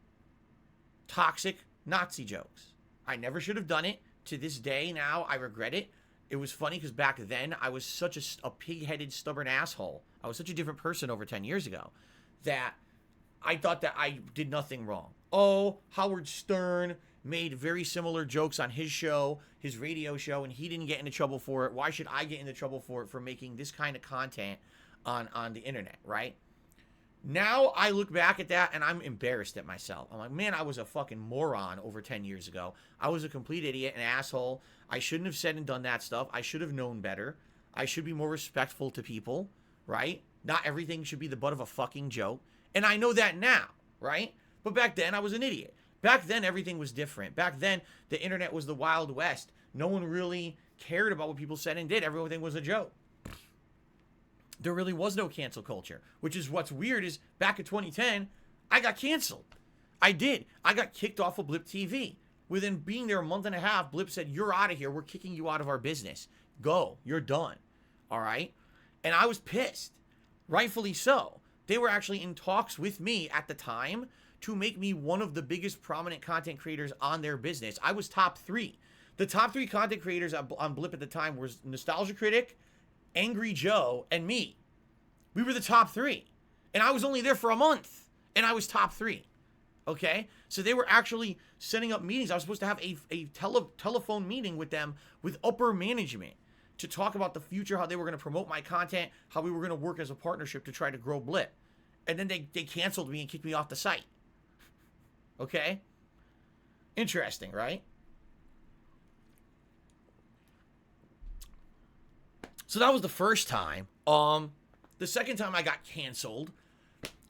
toxic Nazi jokes. I never should have done it. To this day now, I regret it. It was funny because back then, I was such a pig-headed, stubborn asshole. I was such a different person over 10 years ago that I thought that I did nothing wrong. Oh, Howard Stern made very similar jokes on his show, his radio show, and he didn't get into trouble for it. Why should I get into trouble for it for making this kind of content on the internet, right? Now I look back at that and I'm embarrassed at myself. I'm like, man, I was a fucking moron over 10 years ago. I was a complete idiot, an asshole. I shouldn't have said and done that stuff. I should have known better. I should be more respectful to people, right? Not everything should be the butt of a fucking joke. And I know that now, right? But back then I was an idiot. Back then everything was different. Back then the internet was the Wild West. No one really cared about what people said and did. Everything was a joke. There really was no cancel culture, which is what's weird is back in 2010, I got canceled. I did. I got kicked off of Blip TV. Within being there a month and a half, Blip said, you're out of here. We're kicking you out of our business. Go. You're done. All right? And I was pissed. Rightfully so. They were actually in talks with me at the time to make me one of the biggest prominent content creators on their business. I was top 3. The top 3 content creators on Blip at the time was Nostalgia Critic, Angry Joe, and me. We were the top 3. And I was only there for a month. And I was top 3. Okay? So they were actually setting up meetings. I was supposed to have a telephone meeting with them with upper management to talk about the future, how they were going to promote my content, how we were going to work as a partnership to try to grow Blip. And then they canceled me and kicked me off the site. Okay? Interesting, right? So that was the first time. The second time I got canceled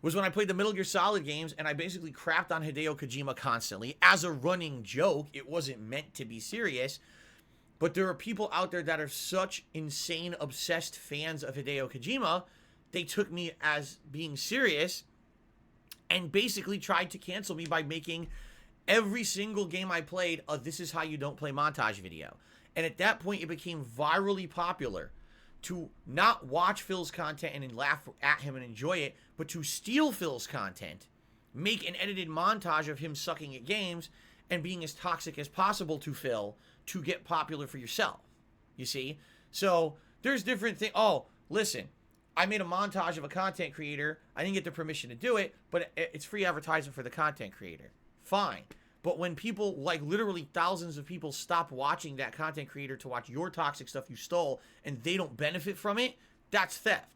was when I played the Metal Gear Solid games and I basically crapped on Hideo Kojima constantly as a running joke. It wasn't meant to be serious, but there are people out there that are such insane, obsessed fans of Hideo Kojima, they took me as being serious and basically tried to cancel me by making every single game I played a "This is how you don't play" montage video. And at that point, it became virally popular to not watch Phil's content and laugh at him and enjoy it, but to steal Phil's content, make an edited montage of him sucking at games and being as toxic as possible to Phil to get popular for yourself. You see? So there's different things. Oh, listen, I made a montage of a content creator. I didn't get the permission to do it, but it's free advertising for the content creator. Fine. But when people, like literally thousands of people, stop watching that content creator to watch your toxic stuff you stole and they don't benefit from it, that's theft.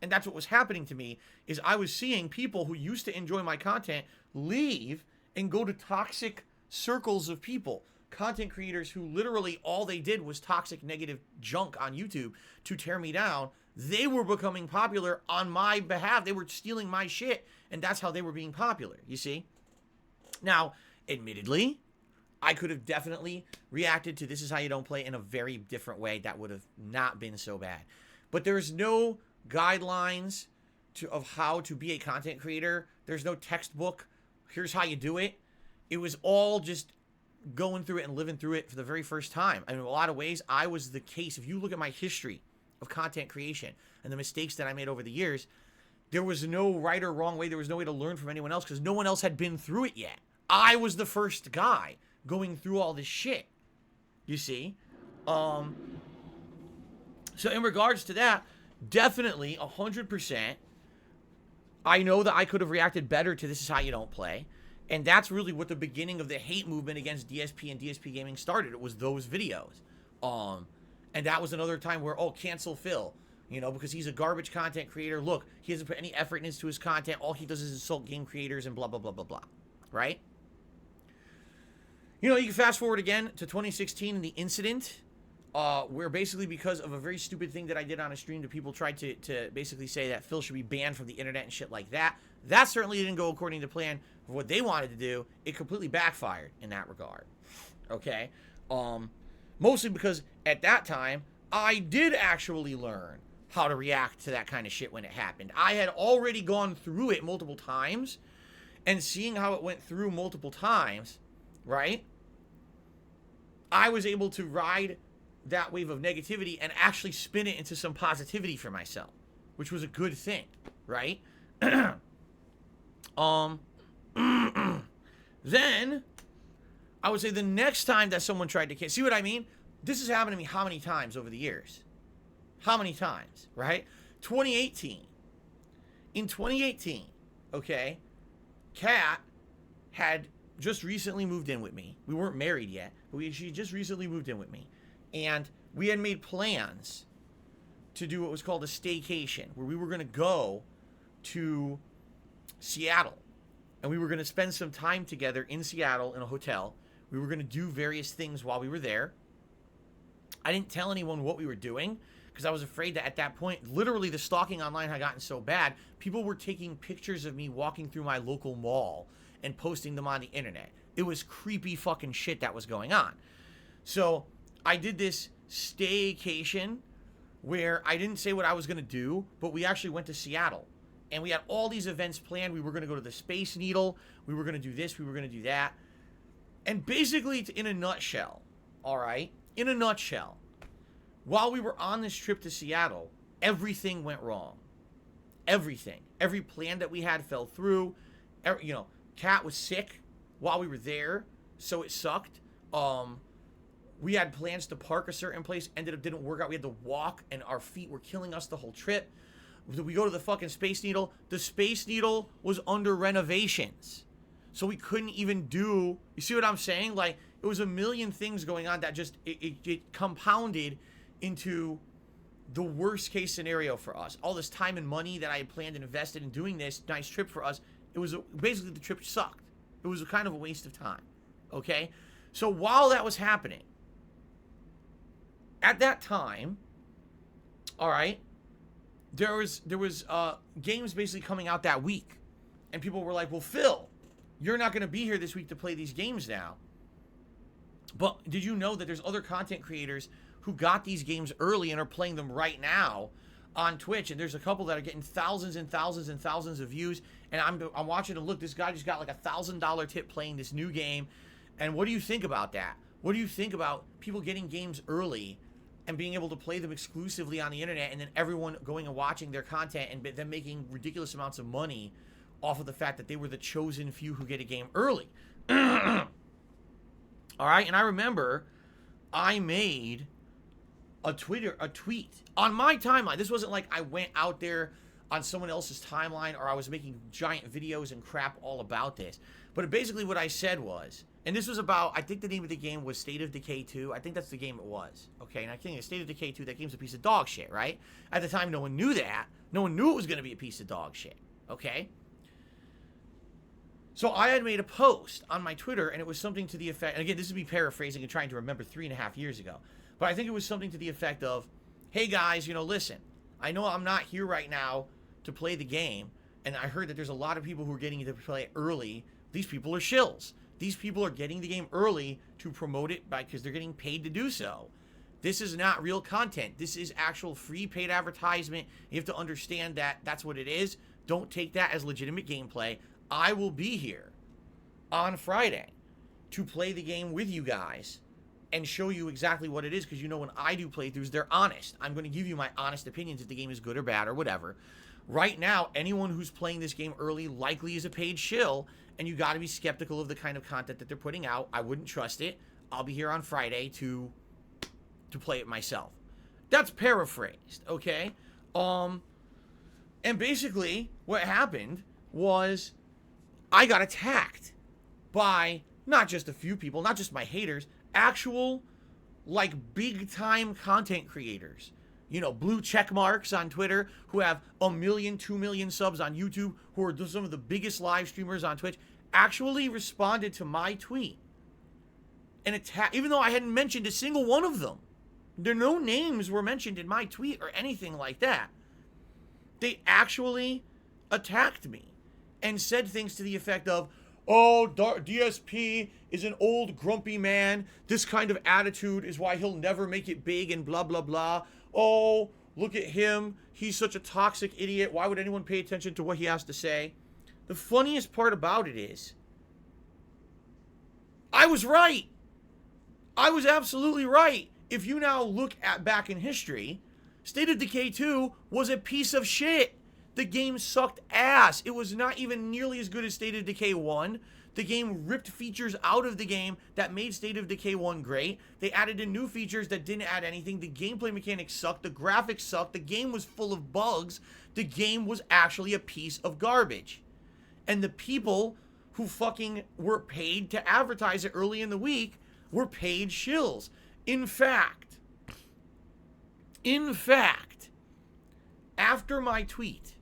And that's what was happening to me, is I was seeing people who used to enjoy my content leave and go to toxic circles of people. Content creators who literally all they did was toxic, negative junk on YouTube to tear me down. They were becoming popular on my behalf. They were stealing my shit, and that's how they were being popular, you see? Now, admittedly, I could have definitely reacted to "This is how you don't play" in a very different way that would have not been so bad. But there's no guidelines of how to be a content creator. There's no textbook. Here's how you do it. It was all just going through it and living through it for the very first time. I mean, in a lot of ways, I was the case. If you look at my history of content creation and the mistakes that I made over the years, there was no right or wrong way. There was no way to learn from anyone else because no one else had been through it yet. I was the first guy going through all this shit, you see? So in regards to that, definitely 100%, I know that I could have reacted better to "This is how you don't play." And that's really what the beginning of the hate movement against DSP and DSP Gaming started. It was those videos. And that was another time where, oh, cancel Phil, you know, because he's a garbage content creator. Look, he doesn't put any effort into his content. All he does is insult game creators and blah, blah, blah, blah, blah. Right? You know, you can fast forward again to 2016 and the incident where basically because of a very stupid thing that I did on a stream, the people tried to basically say that Phil should be banned from the internet and shit like that. That certainly didn't go according to plan of what they wanted to do. It completely backfired in that regard. Okay? Mostly because at that time, I did actually learn how to react to that kind of shit when it happened. I had already gone through it multiple times, and seeing how it went through multiple times, right? I was able to ride that wave of negativity and actually spin it into some positivity for myself, which was a good thing, right? Then I would say the next time that someone tried to see what I mean? This has happened to me how many times over the years? How many times, right? 2018. In 2018, okay, Kat had just recently moved in with me. We weren't married yet, but she just recently moved in with me. And we had made plans to do what was called a staycation, where we were going to go to Seattle. And we were going to spend some time together in Seattle in a hotel. We were going to do various things while we were there. I didn't tell anyone what we were doing because I was afraid that at that point, literally the stalking online had gotten so bad, people were taking pictures of me walking through my local mall and posting them on the internet. It was creepy fucking shit that was going on. So I did this staycation where I didn't say what I was going to do, but we actually went to Seattle. And we had all these events planned. We were going to go to the Space Needle. We were going to do this. We were going to do that. And basically, in a nutshell, all right, in a nutshell, while we were on this trip to Seattle, everything went wrong. Everything. Every plan that we had fell through. You know, Kat was sick while we were there, so it sucked. We had plans to park a certain place, ended up didn't work out. We had to walk, and our feet were killing us the whole trip. We go to the fucking Space Needle. The Space Needle was under renovations. So we couldn't even do, you see what I'm saying? Like, it was a million things going on that just, it compounded into the worst case scenario for us. All this time and money that I had planned and invested in doing this nice trip for us, it was, basically the trip sucked. It was a kind of a waste of time, okay? So while that was happening, at that time, all right, there was games basically coming out that week. And people were like, well, Phil, you're not going to be here this week to play these games now. But did you know that there's other content creators who got these games early and are playing them right now on Twitch? And there's a couple that are getting thousands and thousands and thousands of views. And I'm watching and look, this guy just got like $1,000 tip playing this new game. And what do you think about that? What do you think about people getting games early and being able to play them exclusively on the internet, and then everyone going and watching their content and them making ridiculous amounts of money off of the fact that they were the chosen few who get a game early? All right, and I remember I made a tweet on my timeline. This wasn't like I went out there on someone else's timeline or I was making giant videos and crap all about this. But basically what I said was, and this was about, I think the name of the game was State of Decay 2. I think that's the game it was. Okay, and I think State of Decay 2, that game's a piece of dog shit, right? At the time, no one knew that. No one knew it was going to be a piece of dog shit, okay? So I had made a post on my Twitter, and it was something to the effect, and again, this is me paraphrasing and trying to remember 3.5 years ago, but I think it was something to the effect of, hey guys, you know, listen, I know I'm not here right now to play the game, and I heard that there's a lot of people who are getting to play it early. These people are shills. These people are getting the game early to promote it because they're getting paid to do so. This is not real content. This is actual free paid advertisement. You have to understand that that's what it is. Don't take that as legitimate gameplay. I will be here on Friday to play the game with you guys and show you exactly what it is, because you know when I do playthroughs, they're honest. I'm going to give you my honest opinions if the game is good or bad or whatever. Right now, anyone who's playing this game early likely is a paid shill, and you got to be skeptical of the kind of content that they're putting out. I wouldn't trust it. I'll be here on Friday to play it myself. That's paraphrased, okay? And basically, what happened was I got attacked by not just a few people, not just my haters, actual, like, big-time content creators. You know, blue check marks on Twitter, who have 1 million, 2 million subs on YouTube, who are some of the biggest live streamers on Twitch, actually responded to my tweet and attacked, even though I hadn't mentioned a single one of them. No names were mentioned in my tweet or anything like that. They actually attacked me and said things to the effect of, oh, DSP is an old grumpy man. This kind of attitude is why he'll never make it big and blah, blah, blah. Oh, look at him. He's such a toxic idiot. Why would anyone pay attention to what he has to say? The funniest part about it is, I was right. I was absolutely right. If you now look at back in history, State of Decay 2 was a piece of shit. The game sucked ass. It was not even nearly as good as State of Decay 1. The game ripped features out of the game that made State of Decay 1 great. They added in new features that didn't add anything. The gameplay mechanics sucked. The graphics sucked. The game was full of bugs. The game was actually a piece of garbage. And the people who fucking were paid to advertise it early in the week were paid shills. In fact, after my tweet,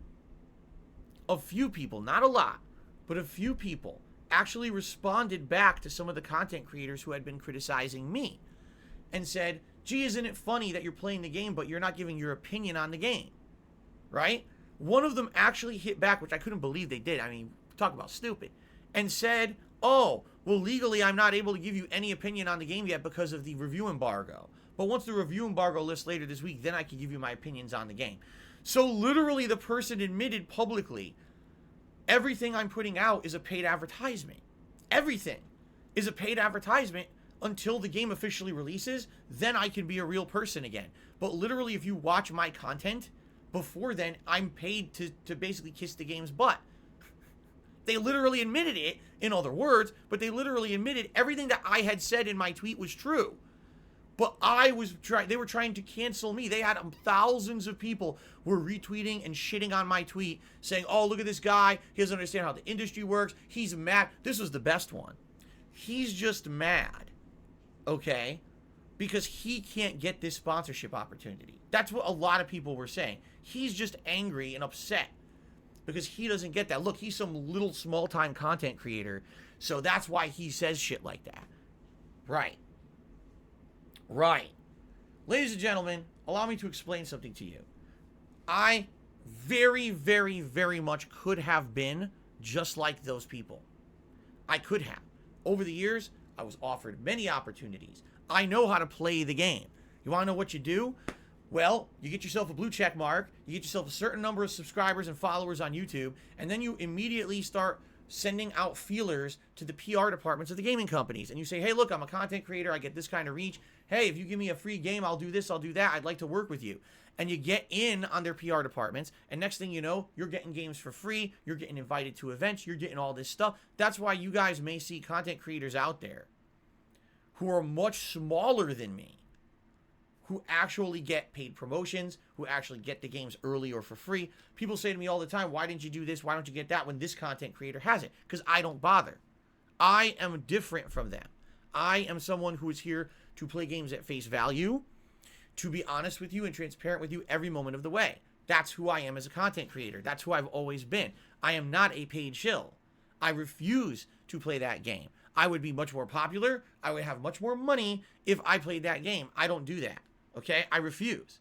a few people, not a lot, but a few people actually responded back to some of the content creators who had been criticizing me and said, gee, isn't it funny that you're playing the game, but you're not giving your opinion on the game, right? One of them actually hit back, which I couldn't believe they did. I mean, talk about stupid, and said, oh, well, legally, I'm not able to give you any opinion on the game yet because of the review embargo. But once the review embargo lifts later this week, then I can give you my opinions on the game. So literally, the person admitted publicly, everything I'm putting out is a paid advertisement. Everything is a paid advertisement until the game officially releases. Then I can be a real person again. But literally, if you watch my content, before then, I'm paid to basically kiss the game's butt. They literally admitted it, in other words, but they literally admitted everything that I had said in my tweet was true. But they were trying to cancel me. They had thousands of people were retweeting and shitting on my tweet, saying, oh, look at this guy. He doesn't understand how the industry works. He's mad. This was the best one. He's just mad, okay, because he can't get this sponsorship opportunity. That's what a lot of people were saying. He's just angry and upset because he doesn't get that. Look, he's some little small-time content creator, so that's why he says shit like that. Right. Right. Ladies and gentlemen, allow me to explain something to you. I very, very, very much could have been just like those people. I could have. Over the years, I was offered many opportunities. I know how to play the game. You want to know what you do? Well, you get yourself a blue check mark, you get yourself a certain number of subscribers and followers on YouTube, and then you immediately start sending out feelers to the PR departments of the gaming companies. And you say, hey, look, I'm a content creator. I get this kind of reach. Hey, if you give me a free game, I'll do this, I'll do that. I'd like to work with you. And you get in on their PR departments. And next thing you know, you're getting games for free. You're getting invited to events. You're getting all this stuff. That's why you guys may see content creators out there who are much smaller than me, who actually get paid promotions, who actually get the games early or for free. People say to me all the time, why didn't you do this? Why don't you get that when this content creator has it? Because I don't bother. I am different from them. I am someone who is here to play games at face value, to be honest with you and transparent with you every moment of the way. That's who I am as a content creator. That's who I've always been. I am not a paid shill. I refuse to play that game. I would be much more popular. I would have much more money if I played that game. I don't do that. Okay? I refuse.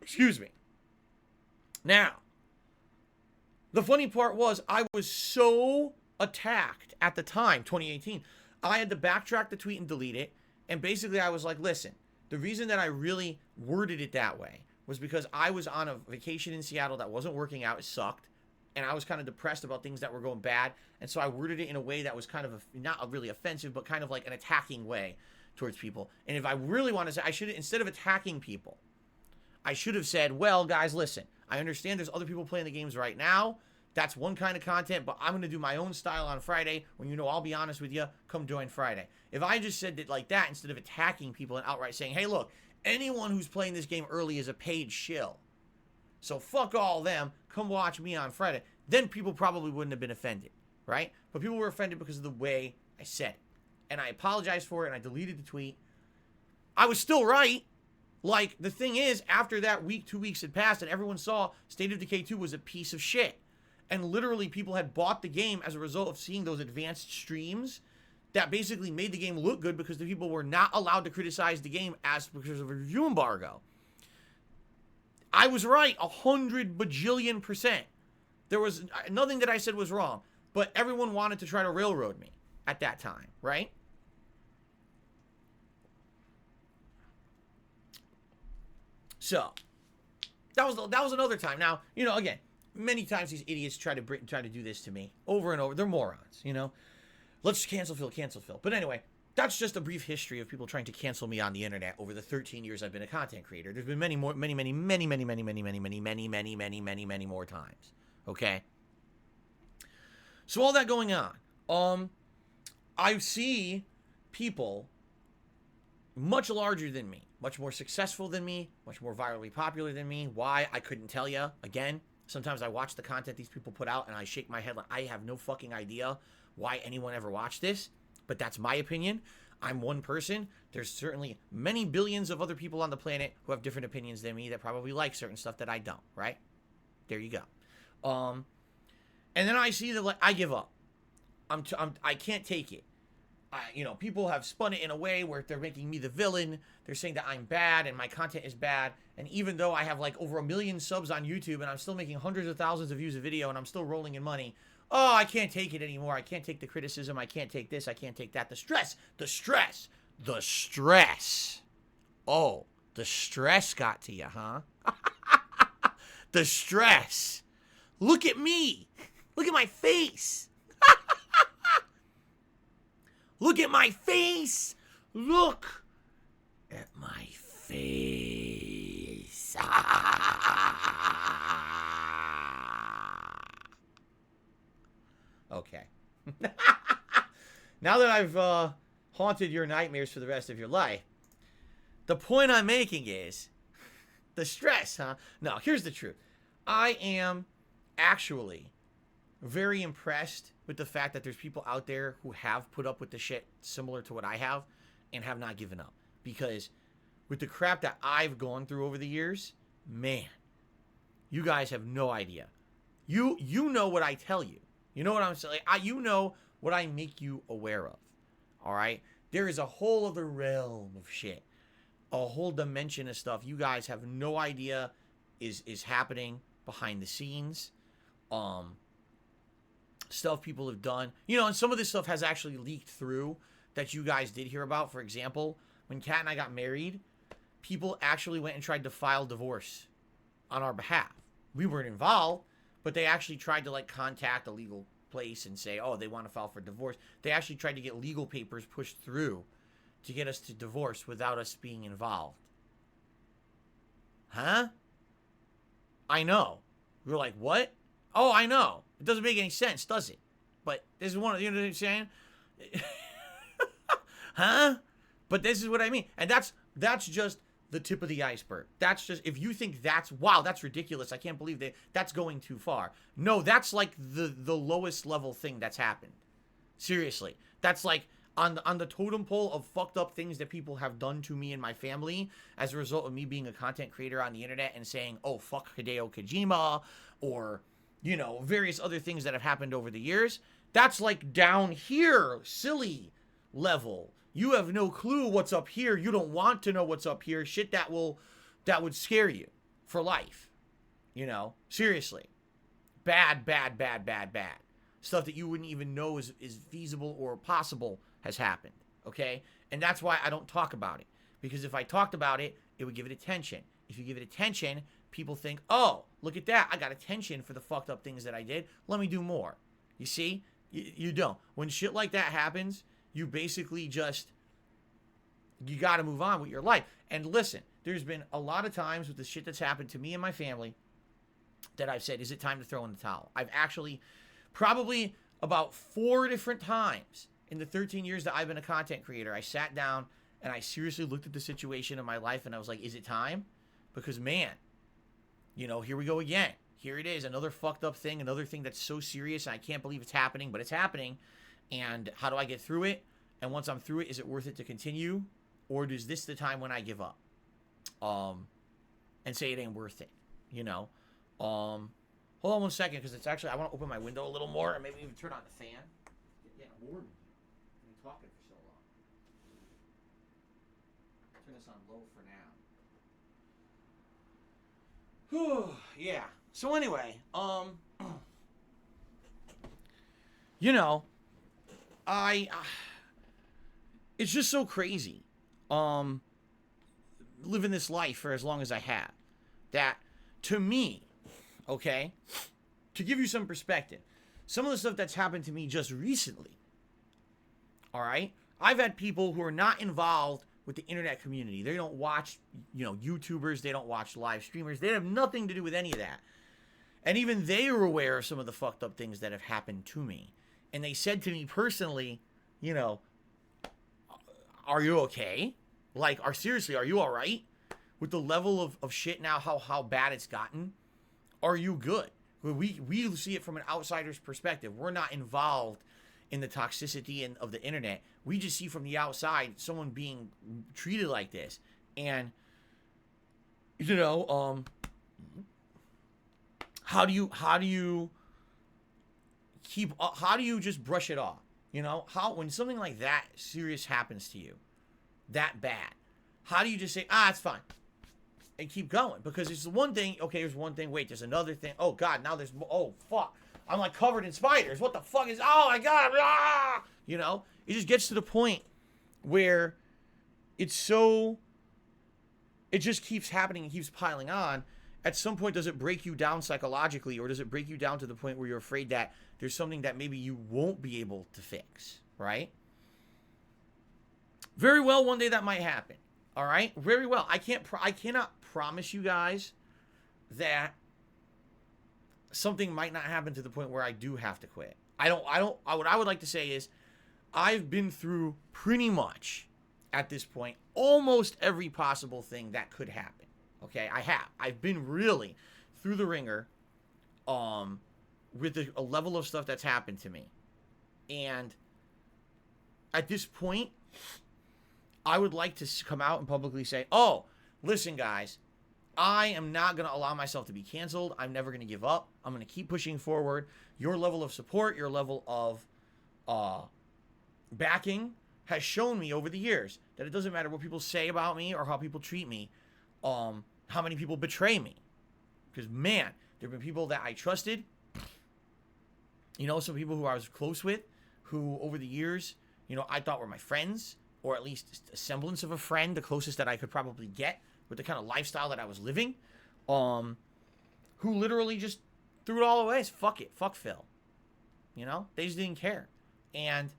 Excuse me. Now, the funny part was I was so attacked at the time, 2018. I had to backtrack the tweet and delete it. And basically I was like, listen, the reason that I really worded it that way was because I was on a vacation in Seattle that wasn't working out. It sucked. And I was kind of depressed about things that were going bad. And so I worded it in a way that was kind of not really offensive, but kind of like an attacking way towards people. And if I really want to say, I should, instead of attacking people, I should have said, well, guys, listen, I understand there's other people playing the games right now. That's one kind of content, but I'm going to do my own style on Friday when, you know, I'll be honest with you, come join Friday. If I just said it like that, instead of attacking people and outright saying, hey, look, anyone who's playing this game early is a paid shill. So fuck all them, come watch me on Friday. Then people probably wouldn't have been offended. right? But people were offended because of the way I said it. And I apologized for it, and I deleted the tweet. I was still right. Like, the thing is, after that week, 2 weeks had passed, and everyone saw State of Decay 2 was a piece of shit. And literally, people had bought the game as a result of seeing those advanced streams that basically made the game look good because the people were not allowed to criticize the game because of a review embargo. I was right 100 bajillion%. There was nothing that I said was wrong, but everyone wanted to try to railroad me at that time, right? So, that was another time. Now, you know, again, many times these idiots try to do this to me over and over. They're morons, you know. Let's cancel Phil. But anyway, that's just a brief history of people trying to cancel me on the internet over the 13 years I've been a content creator. There's been many more times. Okay? So all that going on, I see people much larger than me, much more successful than me, much more virally popular than me. Why? I couldn't tell you. Again, sometimes I watch the content these people put out and I shake my head like I have no fucking idea why anyone ever watched this, but that's my opinion. I'm one person. There's certainly many billions of other people on the planet who have different opinions than me that probably like certain stuff that I don't, right? There you go. And then I see that, like, I give up. I can't take it. You know, people have spun it in a way where they're making me the villain. They're saying that I'm bad and my content is bad. And even though I have like over 1 million subs on YouTube and I'm still making hundreds of thousands of views a video and I'm still rolling in money, oh, I can't take it anymore. I can't take the criticism. I can't take this. I can't take that. The stress. Oh, the stress got to you, huh? The stress. Look at me. Look at my face. Look at my face. Look at my face. Okay. Now that I've haunted your nightmares for the rest of your life, the point I'm making is the stress, huh? No, here's the truth. I am actually very impressed with the fact that there's people out there who have put up with the shit similar to what I have and have not given up. Because with the crap that I've gone through over the years, man, you guys have no idea. You know what I tell you. You know what I'm saying? You know what I make you aware of. All right? There is a whole other realm of shit. A whole dimension of stuff you guys have no idea is happening behind the scenes. Stuff people have done. You know, and some of this stuff has actually leaked through that you guys did hear about. For example, when Kat and I got married, people actually went and tried to file divorce on our behalf. We weren't involved, but they actually tried to, like, contact a legal place and say, oh, they want to file for divorce. They actually tried to get legal papers pushed through to get us to divorce without us being involved. Huh? I know. We were like, what? Oh, I know. It doesn't make any sense, does it? But this is one of, you know what I'm saying? Huh? But this is what I mean. And that's just the tip of the iceberg. That's just, if you think that's, wow, that's ridiculous. I can't believe that's going too far. No, that's like the lowest level thing that's happened. Seriously. That's like on the totem pole of fucked up things that people have done to me and my family as a result of me being a content creator on the internet and saying, oh, fuck Hideo Kojima, or, you know, various other things that have happened over the years. That's like down here, silly level. You have no clue what's up here. You don't want to know what's up here. Shit that would scare you for life. You know, seriously. Bad. Stuff that you wouldn't even know is feasible or possible has happened. Okay? And that's why I don't talk about it. Because if I talked about it, it would give it attention. If you give it attention, people think, oh, look at that. I got attention for the fucked up things that I did. Let me do more. You see? You don't. When shit like that happens, you basically just, you got to move on with your life. And listen, there's been a lot of times with the shit that's happened to me and my family that I've said, is it time to throw in the towel? I've actually probably about 4 different times in the 13 years that I've been a content creator, I sat down and I seriously looked at the situation in my life and I was like, is it time? Because, man, you know, here we go again. here it is, another fucked up thing, another thing that's so serious, and I can't believe it's happening, but it's happening. And how do I get through it? And once I'm through it, is it worth it to continue? Or is this the time when I give up? And say it ain't worth it, you know? Hold on 1 second, because it's actually, I want to open my window a little more, and maybe even turn on the fan. It's getting warm in here. I've been talking for so long. Turn this on low for now. Whew, yeah. So anyway, you know, it's just so crazy, living this life for as long as I have, that to me, okay, to give you some perspective, some of the stuff that's happened to me just recently, all right, I've had people who are not involved with the internet community. They don't watch, you know, YouTubers. They don't watch live streamers. They have nothing to do with any of that. And even they are aware of some of the fucked up things that have happened to me. And they said to me personally, you know, are you okay? Like, seriously, are you all right? With the level of shit now, how bad it's gotten, are you good? We see it from an outsider's perspective. We're not involved in the toxicity of the internet. We just see from the outside someone being treated like this. And, you know, how do you just brush it off? You know, when something like that serious happens to you, that bad, how do you just say, it's fine, and keep going? Because it's one thing, okay, there's one thing, wait, there's another thing, oh God, now there's, oh fuck, I'm like covered in spiders, what the fuck is, oh my God, you know, it just gets to the point where it just keeps happening and keeps piling on. At some point, does it break you down psychologically, or does it break you down to the point where you're afraid that there's something that maybe you won't be able to fix, right? Very well, one day that might happen, all right? Very well. I cannot promise you guys that something might not happen to the point where I do have to quit. What I would like to say is I've been through pretty much, at this point, almost every possible thing that could happen. Okay, I've been really through the ringer with a level of stuff that's happened to me. And at this point, I would like to come out and publicly say, oh, listen, guys, I am not going to allow myself to be canceled. I'm never going to give up. I'm going to keep pushing forward. Your level of support, your level of backing has shown me over the years that it doesn't matter what people say about me or how people treat me, how many people betray me. Because, man, there have been people that I trusted, you know, some people who I was close with, who over the years, you know, I thought were my friends, or at least a semblance of a friend, the closest that I could probably get with the kind of lifestyle that I was living, who literally just threw it all away. Fuck it. Fuck Phil. You know, they just didn't care. And,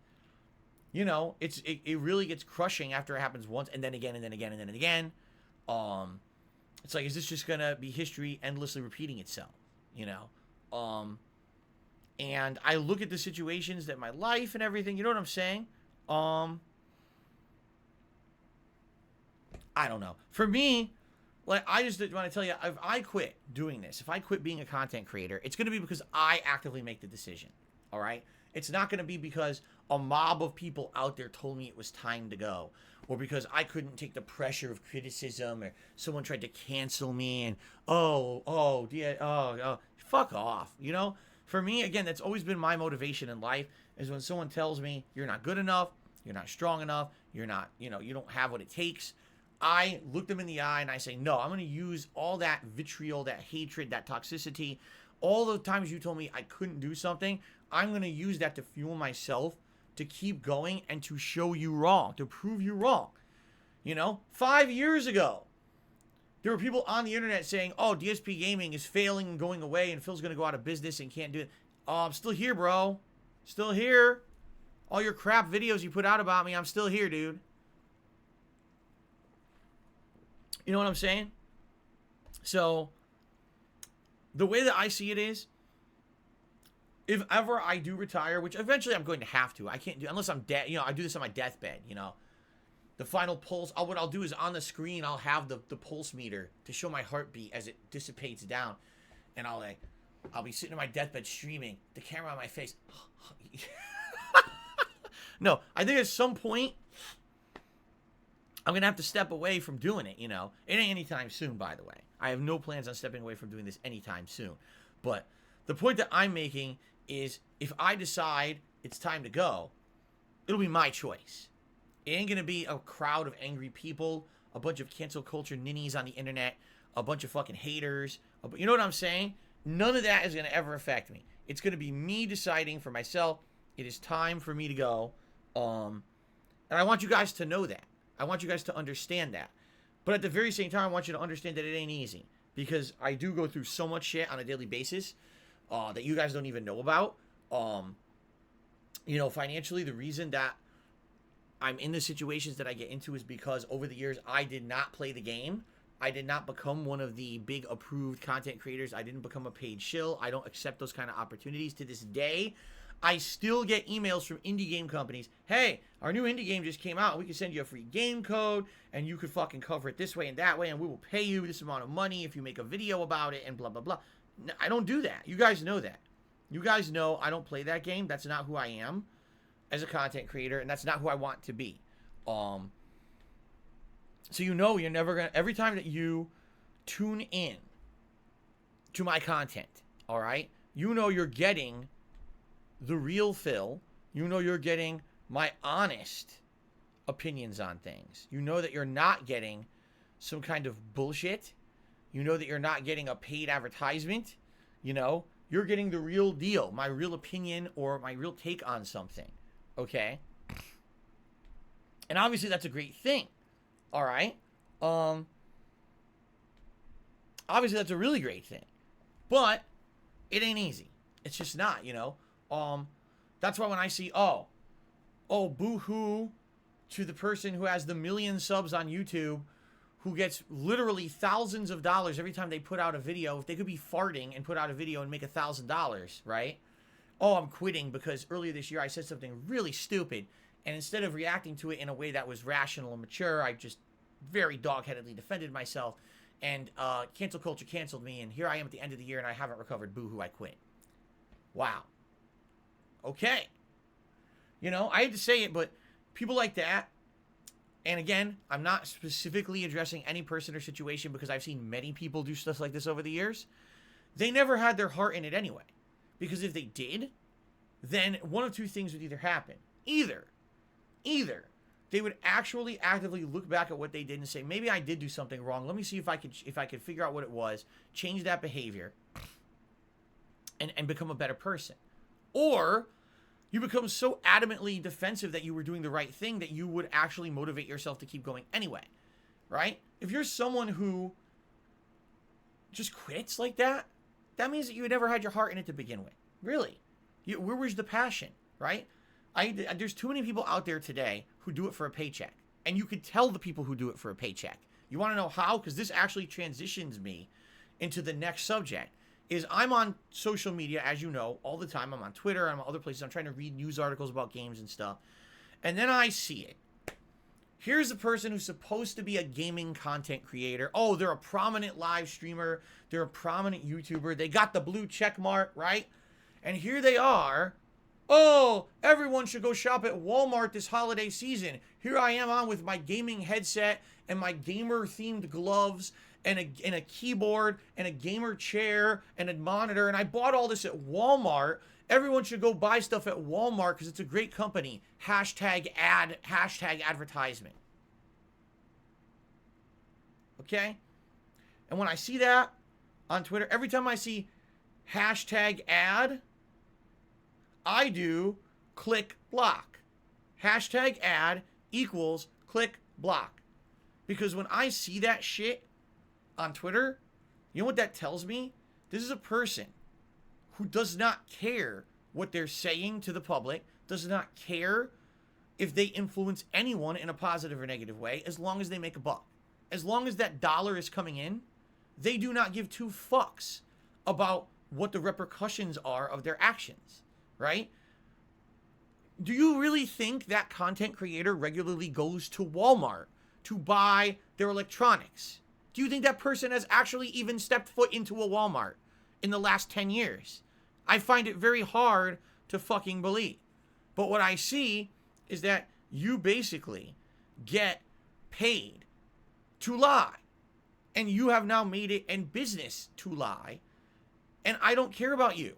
you know, it really gets crushing after it happens once, and then again, and then again, and then again. It's like, is this just gonna be history endlessly repeating itself? You know? And I look at the situations that my life and everything, you know what I'm saying? I don't know. For me, like, I just want to tell you, if I quit doing this, if I quit being a content creator, it's going to be because I actively make the decision, all right? It's not going to be because a mob of people out there told me it was time to go, or because I couldn't take the pressure of criticism, or someone tried to cancel me, and, fuck off, you know? For me, again, that's always been my motivation in life, is when someone tells me you're not good enough, you're not strong enough, you're not, you know, you don't have what it takes, I look them in the eye and I say, no, I'm going to use all that vitriol, that hatred, that toxicity, all the times you told me I couldn't do something, I'm going to use that to fuel myself, to keep going, and to show you wrong, to prove you wrong. You know, 5 years ago, there were people on the internet saying, oh, DSPGaming is failing and going away, and Phil's going to go out of business and can't do it. Oh, I'm still here, bro. Still here. All your crap videos you put out about me, I'm still here, dude. You know what I'm saying? So, the way that I see it is, if ever I do retire, which eventually I'm going to have to, I can't do, unless I'm dead, you know, I do this on my deathbed, you know. The final pulse, what I'll do is on the screen, I'll have the pulse meter to show my heartbeat as it dissipates down. And I'll like, I'll be sitting in my deathbed streaming, the camera on my face. No, I think at some point, I'm going to have to step away from doing it, you know. It ain't anytime soon, by the way. I have no plans on stepping away from doing this anytime soon. But the point that I'm making is if I decide it's time to go, it'll be my choice. It ain't going to be a crowd of angry people, a bunch of cancel culture ninnies on the internet, a bunch of fucking haters. You know what I'm saying? None of that is going to ever affect me. It's going to be me deciding for myself, it is time for me to go. And I want you guys to know that. I want you guys to understand that. But at the very same time, I want you to understand that it ain't easy. Because I do go through so much shit on a daily basis that you guys don't even know about. You know, financially, the reason that I'm in the situations that I get into is because over the years, I did not play the game. I did not become one of the big approved content creators. I didn't become a paid shill. I don't accept those kind of opportunities to this day. I still get emails from indie game companies. Hey, our new indie game just came out. We can send you a free game code, and you could fucking cover it this way and that way, and we will pay you this amount of money if you make a video about it, and blah, blah, blah. I don't do that. You guys know that. You guys know I don't play that game. That's not who I am as a content creator, and that's not who I want to be. So you know you're never going to... Every time that you tune in to my content, all right, you know you're getting the real Phil. You know you're getting my honest opinions on things. You know that you're not getting some kind of bullshit. You know that you're not getting a paid advertisement. You know, you're getting the real deal, my real opinion or my real take on something. Okay? And obviously that's a great thing. All right? Obviously that's a really great thing. But it ain't easy. It's just not, you know. That's why when I see, oh, boo-hoo to the person who has the million subs on YouTube who gets literally thousands of dollars every time they put out a video. If they could be farting and put out a video and make $1,000, right? Oh, I'm quitting because earlier this year I said something really stupid. And instead of reacting to it in a way that was rational and mature, I just very dog-headedly defended myself. And cancel culture canceled me. And here I am at the end of the year and I haven't recovered. Boo-hoo, I quit. Wow. Okay. You know, I hate to say it, but people like that, and again, I'm not specifically addressing any person or situation because I've seen many people do stuff like this over the years. They never had their heart in it anyway. Because if they did, then one of two things would either happen. Either they would actually actively look back at what they did and say, maybe I did do something wrong. Let me see if I could figure out what it was, change that behavior, and become a better person. Or you become so adamantly defensive that you were doing the right thing that you would actually motivate yourself to keep going anyway, right? If you're someone who just quits like that, that means that you never had your heart in it to begin with. Really. Where was the passion, right? There's too many people out there today who do it for a paycheck. And you could tell the people who do it for a paycheck. You want to know how? Because this actually transitions me into the next subject. Is I'm on social media, as you know, all the time. I'm on Twitter, I'm on other places. I'm trying to read news articles about games and stuff. And then I see it. Here's a person who's supposed to be a gaming content creator. Oh, they're a prominent live streamer. They're a prominent YouTuber. They got the blue check mark, right? And here they are. Oh, everyone should go shop at Walmart this holiday season. Here I am on with my gaming headset and my gamer-themed gloves and a keyboard and a gamer chair and a monitor, and I bought all this at Walmart. Everyone should go buy stuff at Walmart because it's a great company. Hashtag ad, hashtag advertisement. Okay? And when I see that on Twitter, every time I see hashtag ad, I do click block. Hashtag ad equals click block. Because when I see that shit on Twitter, you know what that tells me? This is a person who does not care what they're saying to the public, does not care if they influence anyone in a positive or negative way, as long as they make a buck. As long as that dollar is coming in, they do not give two fucks about what the repercussions are of their actions, right? Do you really think that content creator regularly goes to Walmart to buy their electronics? Do you think that person has actually even stepped foot into a Walmart in the last 10 years. I find it very hard to fucking believe. But what I see is that you basically get paid to lie. And you have now made it in business to lie. And I don't care about you.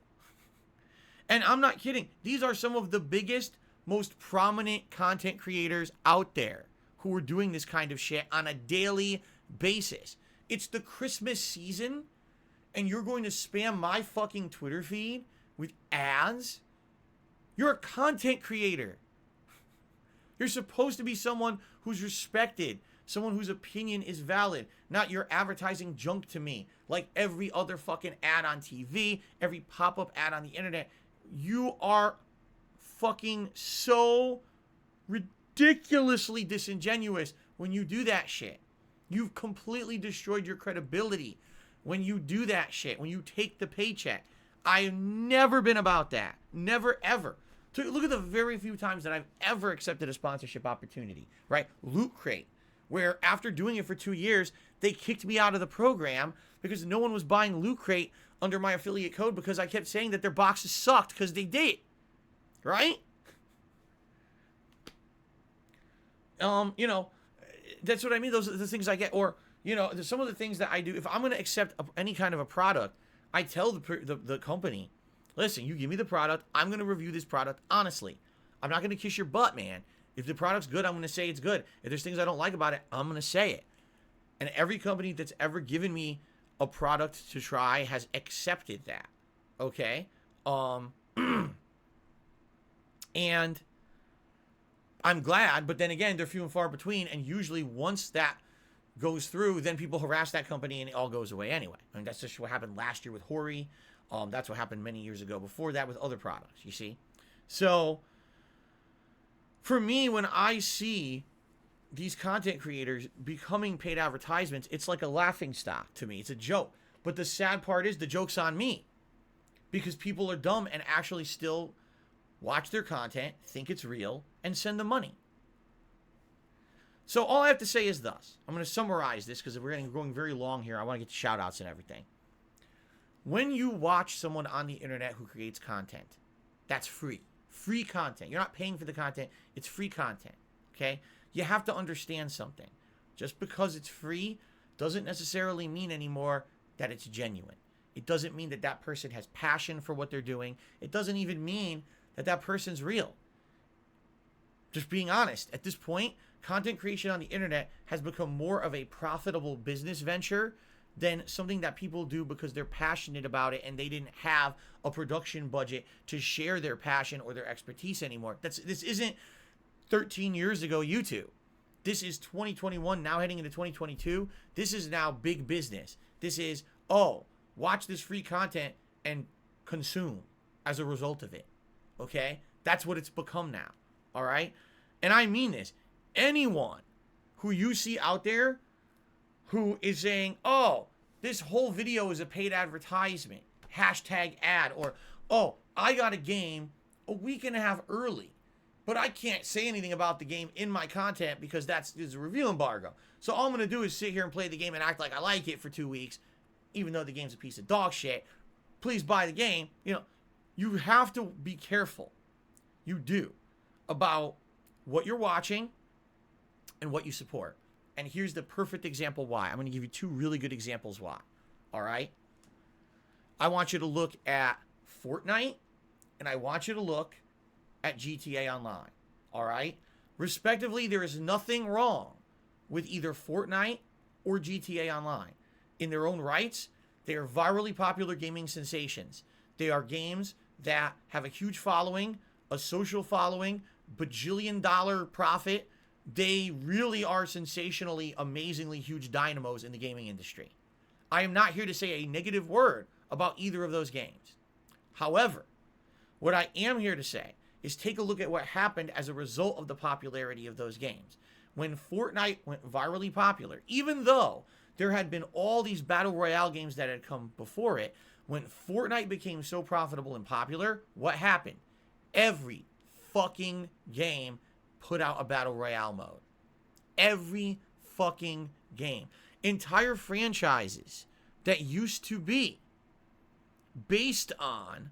And I'm not kidding. These are some of the biggest, most prominent content creators out there who are doing this kind of shit on a daily basis. It's the Christmas season, and you're going to spam my fucking Twitter feed with ads? You're a content creator. You're supposed to be someone who's respected, someone whose opinion is valid, not your advertising junk to me, like every other fucking ad on TV, every pop-up ad on the internet. You are fucking so ridiculously disingenuous when you do that shit. You've completely destroyed your credibility when you do that shit, when you take the paycheck. I've never been about that. Never, ever. Look at the very few times that I've ever accepted a sponsorship opportunity, right? Loot Crate, where after doing it for 2 years, they kicked me out of the program because no one was buying Loot Crate under my affiliate code because I kept saying that their boxes sucked because they did, right? You know, that's what I mean. Those are the things I get. Or, you know, some of the things that I do. If I'm going to accept any kind of a product, I tell the company, listen, you give me the product, I'm going to review this product honestly. I'm not going to kiss your butt, man. If the product's good, I'm going to say it's good. If there's things I don't like about it, I'm going to say it. And every company that's ever given me a product to try has accepted that. Okay? And I'm glad, but then again, they're few and far between, and usually once that goes through, then people harass that company and it all goes away anyway. I mean, that's just what happened last year with Hori. That's what happened many years ago before that with other products, you see? So, for me, when I see these content creators becoming paid advertisements, it's like a laughing stock to me. It's a joke. But the sad part is the joke's on me. Because people are dumb and actually still watch their content, think it's real, and send them money. So all I have to say is thus. I'm going to summarize this because we're going very long here. I want to get to shout outs and everything. When you watch someone on the internet who creates content, that's free. Free content. You're not paying for the content. It's free content. Okay? You have to understand something. Just because it's free doesn't necessarily mean anymore that it's genuine. It doesn't mean that that person has passion for what they're doing. It doesn't even mean that that person's real. Just being honest, at this point, content creation on the internet has become more of a profitable business venture than something that people do because they're passionate about it and they didn't have a production budget to share their passion or their expertise anymore. This isn't 13 years ago YouTube. This is 2021, now heading into 2022. This is now big business. This is, watch this free content and consume as a result of it. Okay? That's what it's become now. All right? And I mean this. Anyone who you see out there who is saying, this whole video is a paid advertisement, #ad, or, I got a game a week and a half early, but I can't say anything about the game in my content because there's a review embargo. So all I'm going to do is sit here and play the game and act like I like it for 2 weeks, even though the game's a piece of dog shit. Please buy the game. You know, you have to be careful. You do. About what you're watching and what you support. And here's the perfect example why. I'm going to give you 2 really good examples why. All right? I want you to look at Fortnite, and I want you to look at GTA Online. All right? Respectively, there is nothing wrong with either Fortnite or GTA Online. In their own rights, they are virally popular gaming sensations. They are games that have a huge following, a social following, bajillion-dollar profit. They really are sensationally, amazingly huge dynamos in the gaming industry. I am not here to say a negative word about either of those games. However, what I am here to say is take a look at what happened as a result of the popularity of those games. When Fortnite went virally popular, even though there had been all these battle royale games that had come before it, when Fortnite became so profitable and popular, what happened? Every fucking game put out a battle royale mode. Every fucking game. Entire franchises that used to be based on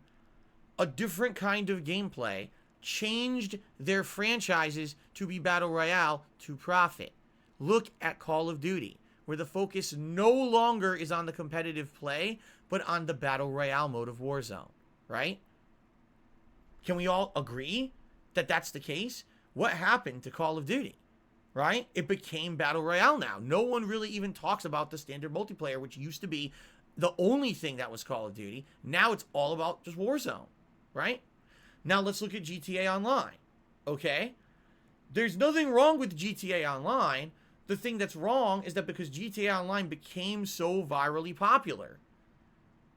a different kind of gameplay, changed their franchises to be Battle Royale to profit. Look at Call of Duty, where the focus no longer is on the competitive play, but on the Battle Royale mode of Warzone, right? Can we all agree that that's the case? What happened to Call of Duty, right? It became Battle Royale now. No one really even talks about the standard multiplayer, which used to be the only thing that was Call of Duty. Now it's all about just Warzone, right? Now let's look at GTA Online, okay? There's nothing wrong with GTA Online. The thing that's wrong is that because GTA Online became so virally popular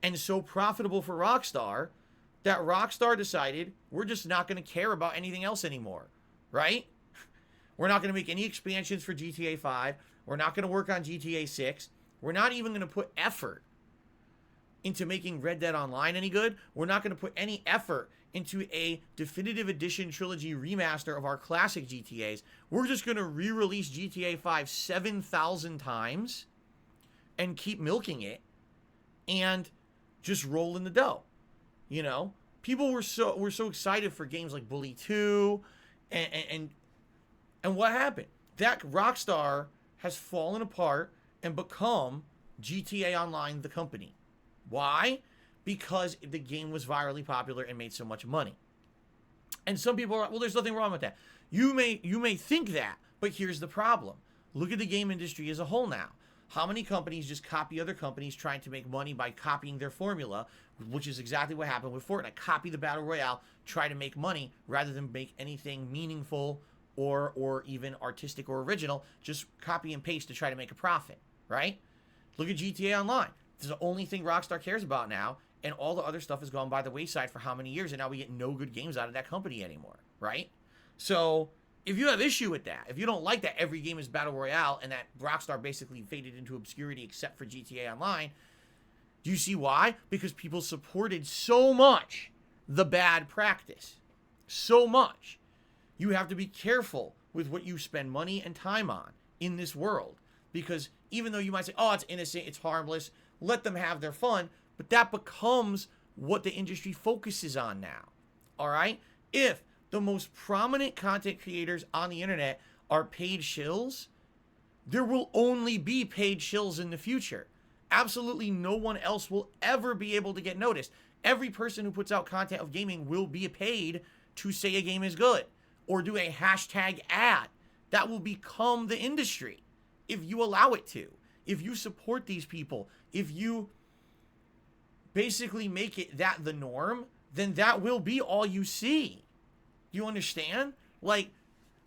and so profitable for Rockstar, that Rockstar decided we're just not going to care about anything else anymore, right? We're not going to make any expansions for GTA 5. We're not going to work on GTA 6. We're not even going to put effort into making Red Dead Online any good. We're not going to put any effort into a definitive edition trilogy remaster of our classic GTAs. We're just going to re-release GTA 5 7,000 times and keep milking it and just roll in the dough. You know, people were so excited for games like Bully 2 and what happened? That Rockstar has fallen apart and become GTA Online the company. Why? Because the game was virally popular and made so much money. And some people are like, well, there's nothing wrong with that. You may think that, but here's the problem. Look at the game industry as a whole now. How many companies just copy other companies trying to make money by copying their formula, which is exactly what happened with Fortnite. Copy the Battle Royale, try to make money rather than make anything meaningful or even artistic or original. Just copy and paste to try to make a profit, right? Look at GTA Online. This is the only thing Rockstar cares about now, and all the other stuff has gone by the wayside for how many years, and now we get no good games out of that company anymore, right? So if you have issue with that, if you don't like that every game is Battle Royale and that Rockstar basically faded into obscurity except for GTA Online, do you see why? Because people supported so much the bad practice. So much. You have to be careful with what you spend money and time on in this world. Because even though you might say, oh, it's innocent, it's harmless, let them have their fun, but that becomes what the industry focuses on now. All right? If the most prominent content creators on the internet are paid shills, there will only be paid shills in the future. Absolutely no one else will ever be able to get noticed. Every person who puts out content of gaming will be paid to say a game is good or do a hashtag ad. That will become the industry if you allow it to. If you support these people, if you basically make it that the norm, then that will be all you see. You understand? Like,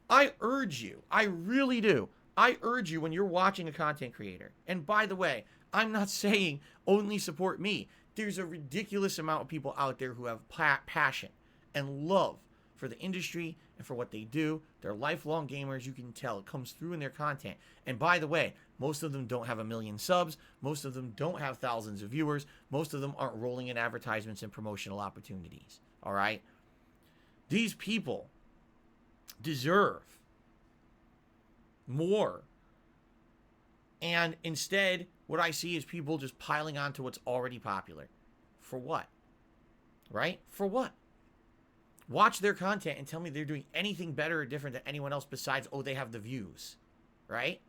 I urge you, I really do. I urge you when you're watching a content creator. And by the way, I'm not saying only support me. There's a ridiculous amount of people out there who have passion and love for the industry and for what they do. They're lifelong gamers. You can tell it comes through in their content. And by the way, most of them don't have 1 million subs. Most of them don't have thousands of viewers. Most of them aren't rolling in advertisements and promotional opportunities. All right? These people deserve more. And instead, what I see is people just piling on to what's already popular. For what? Right? For what? Watch their content and tell me they're doing anything better or different than anyone else besides, oh, they have the views. Right?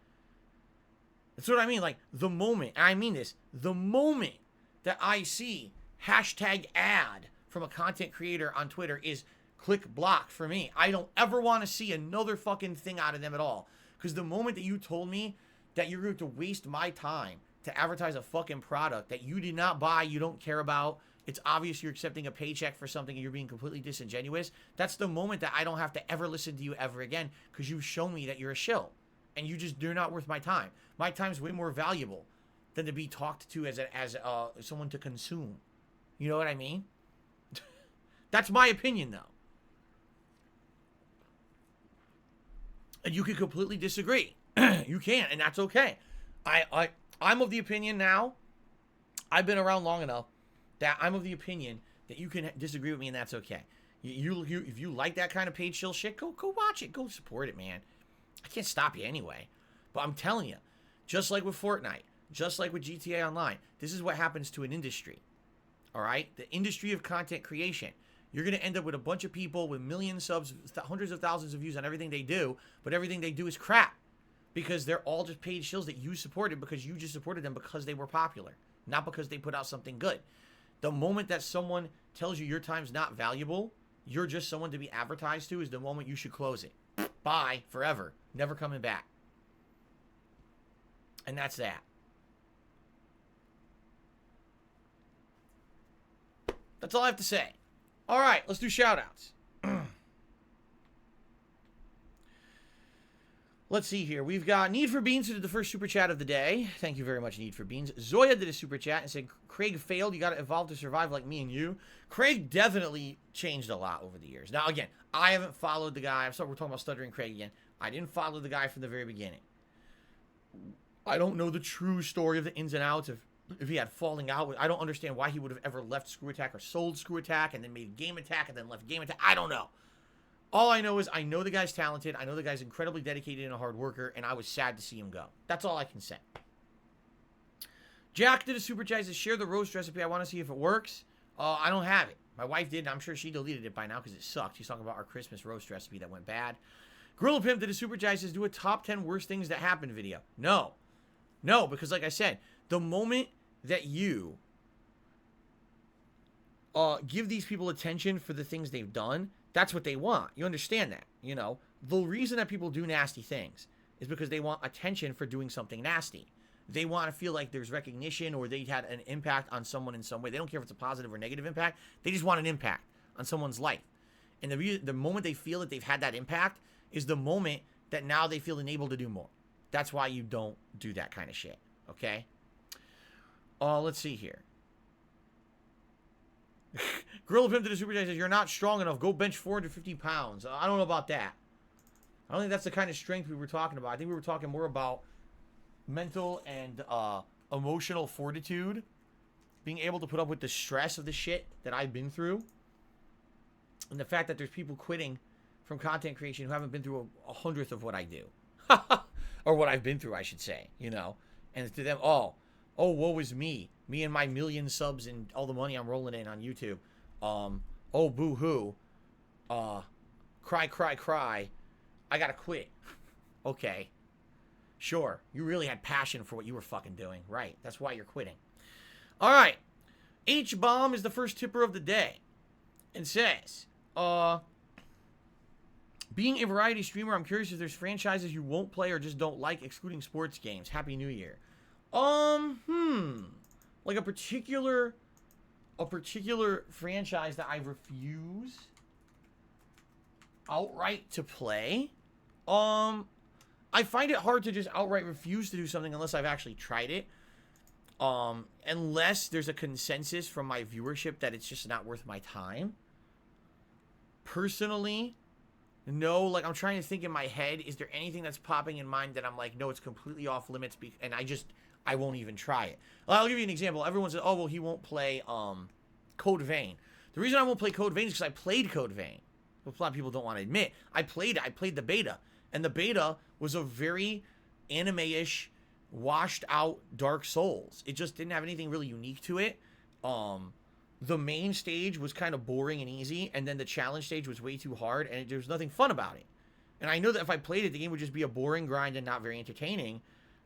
That's what I mean. Like, the moment, and I mean this, the moment that I see hashtag ad from a content creator on Twitter is click block for me. I don't ever want to see another fucking thing out of them at all. Because the moment that you told me that you're going to waste my time to advertise a fucking product that you did not buy, you don't care about, it's obvious you're accepting a paycheck for something and you're being completely disingenuous, that's the moment that I don't have to ever listen to you ever again, because you've shown me that you're a shill. And you're not worth my time. My time's way more valuable than to be talked to as someone to consume. You know what I mean? That's my opinion, though. And you can completely disagree. You can, and that's okay. I'm of the opinion now, I've been around long enough that I'm of the opinion that you can disagree with me, and that's okay. If you like that kind of paid shill shit, go watch it. Go support it, man. I can't stop you anyway. But I'm telling you, just like with Fortnite, just like with GTA Online, this is what happens to an industry. All right? The industry of content creation. You're going to end up with a bunch of people with millions subs, hundreds of thousands of views on everything they do, but everything they do is crap because they're all just paid shills that you supported because you just supported them because they were popular, not because they put out something good. The moment that someone tells you your time's not valuable, you're just someone to be advertised to, is the moment you should close it. Bye, forever, never coming back. And that's that. That's all I have to say. All right, let's do shout-outs. Let's see here. We've got Need for Beans who did the first super chat of the day. Thank you very much, Need for Beans. Zoya did a super chat and said, Craig failed. You got to evolve to survive like me and you. Craig definitely changed a lot over the years. Now, again, I haven't followed the guy. I'm sorry, we're talking about Stuttering Craig again. I didn't follow the guy from the very beginning. I don't know the true story of the ins and outs of if he had falling out with. I don't understand why he would have ever left Screw Attack or sold Screw Attack and then made Game Attack and then left Game Attack. I don't know. All I know is I know the guy's talented. I know the guy's incredibly dedicated and a hard worker, and I was sad to see him go. That's all I can say. Jack did a super chat to share the roast recipe. I want to see if it works. I don't have it. My wife did, and I'm sure she deleted it by now because it sucked. She's talking about our Christmas roast recipe that went bad. Gorilla Pimp did a super chat says, do a top 10 worst things that happened video. No. No, because like I said, the moment that you give these people attention for the things they've done, that's what they want. You understand that, you know? The reason that people do nasty things is because they want attention for doing something nasty. They want to feel like there's recognition or they had an impact on someone in some way. They don't care if it's a positive or negative impact. They just want an impact on someone's life. And the moment they feel that they've had that impact is the moment that now they feel enabled to do more. That's why you don't do that kind of shit, okay? Let's see here. Gorilla Pimp to the super chat says, you're not strong enough. Go bench 450 pounds. I don't know about that. I don't think that's the kind of strength we were talking about. I think we were talking more about mental and emotional fortitude. Being able to put up with the stress of the shit that I've been through. And the fact that there's people quitting from content creation who haven't been through a hundredth of what I do. Or what I've been through, I should say. You know? And to them, oh, woe is me. Me and my million subs and all the money I'm rolling in on YouTube. Oh, boo-hoo. Cry, cry, cry. I gotta quit. Okay. Sure. You really had passion for what you were fucking doing. Right. That's why you're quitting. All right. H-Bomb is the first tipper of the day. And says, being a variety streamer, I'm curious if there's franchises you won't play or just don't like, excluding sports games. Happy New Year. Like a particular franchise that I refuse outright to play. I find it hard to just outright refuse to do something unless I've actually tried it. Unless there's a consensus from my viewership that it's just not worth my time. Personally, no. Like, I'm trying to think in my head, is there anything that's popping in mind that I'm like, no, it's completely off limits, and I won't even try it. Well, I'll give you an example. Everyone says, oh, well, he won't play Code Vein. The reason I won't play Code Vein is because I played Code Vein. A lot of people don't want to admit. I played the beta. And the beta was a very anime-ish, washed-out Dark Souls. It just didn't have anything really unique to it. The main stage was kind of boring and easy, and then the challenge stage was way too hard, and there was nothing fun about it. And I know that if I played it, the game would just be a boring grind and not very entertaining,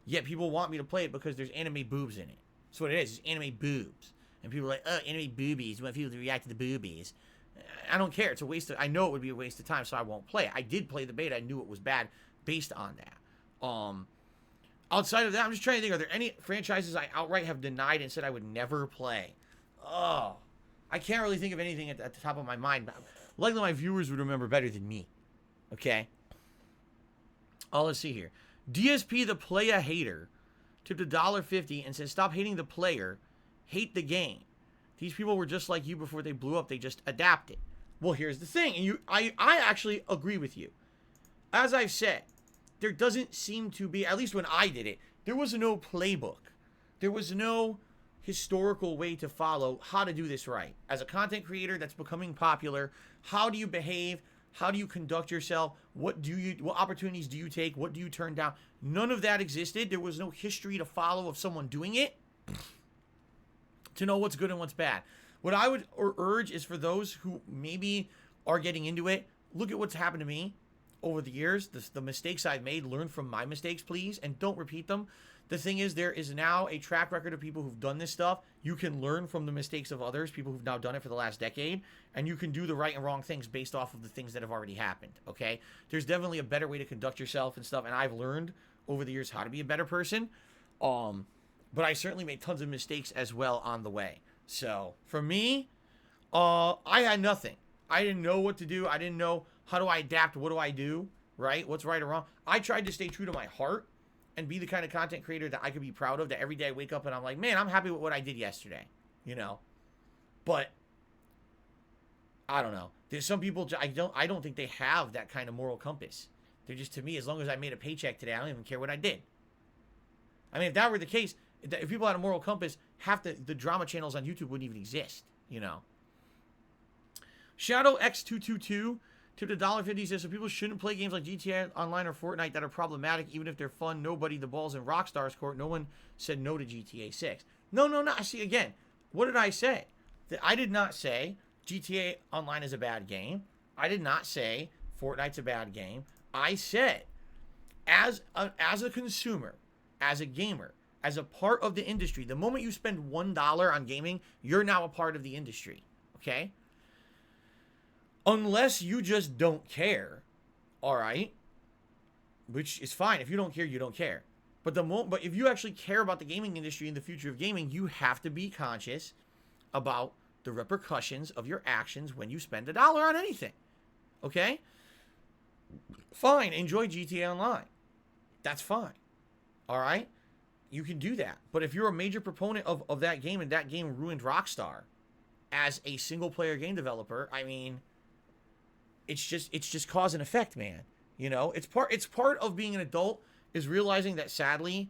yet people want me to play it because there's anime boobs in it. That's what it is. It's anime boobs. And people are like, oh, anime boobies. You want people to react to the boobies. I don't care. It's a waste of... I know it would be a waste of time, so I won't play it. I did play the beta. I knew it was bad based on that. Outside of that, I'm just trying to think, are there any franchises I outright have denied and said I would never play? Oh, I can't really think of anything at the top of my mind. But likely my viewers would remember better than me. Okay? Let's see here. DSP the Playa Hater tipped $1.50 and says, stop hating the player, hate the game. These people were just like you before they blew up. They just adapted. Well, here's the thing. And I actually agree with you. As I've said, there doesn't seem to be, at least when I did it, there was no playbook. There was no historical way to follow how to do this right. As a content creator that's becoming popular, how do you behave? How do you conduct yourself? What opportunities do you take? What do you turn down? None of that existed. There was no history to follow of someone doing it to know what's good and what's bad. What I would urge is for those who maybe are getting into it, look at what's happened to me over the years, the mistakes I've made, learn from my mistakes, please, and don't repeat them. The thing is, there is now a track record of people who've done this stuff. You can learn from the mistakes of others, people who've now done it for the last decade, and you can do the right and wrong things based off of the things that have already happened, okay? There's definitely a better way to conduct yourself and stuff, and I've learned over the years how to be a better person, but I certainly made tons of mistakes as well on the way. So, for me, I had nothing. I didn't know what to do. I didn't know how do I adapt, what do I do, right? What's right or wrong? I tried to stay true to my heart and be the kind of content creator that I could be proud of, that every day I wake up and I'm like, man, I'm happy with what I did yesterday, you know? But I don't know. There's some people, I don't think they have that kind of moral compass. They're just, to me, as long as I made a paycheck today, I don't even care what I did. I mean, if that were the case, if people had a moral compass, half the drama channels on YouTube wouldn't even exist, you know? Shadow X222 to the $1.50 says, so people shouldn't play games like GTA Online or Fortnite that are problematic, even if they're fun. Nobody, the ball's in Rockstar's court. No one said no to GTA 6. No. See, again, what did I say? I did not say GTA Online is a bad game. I did not say Fortnite's a bad game. I said, as a consumer, as a gamer, as a part of the industry, the moment you spend $1 on gaming, you're now a part of the industry, okay? Unless you just don't care, all right? Which is fine. If you don't care, you don't care. But if you actually care about the gaming industry and the future of gaming, you have to be conscious about the repercussions of your actions when you spend $1 on anything, okay? Fine, enjoy GTA Online. That's fine, all right? You can do that. But if you're a major proponent of that game and that game ruined Rockstar as a single-player game developer, I mean, it's just cause and effect, man. You know, it's part of being an adult is realizing that, sadly,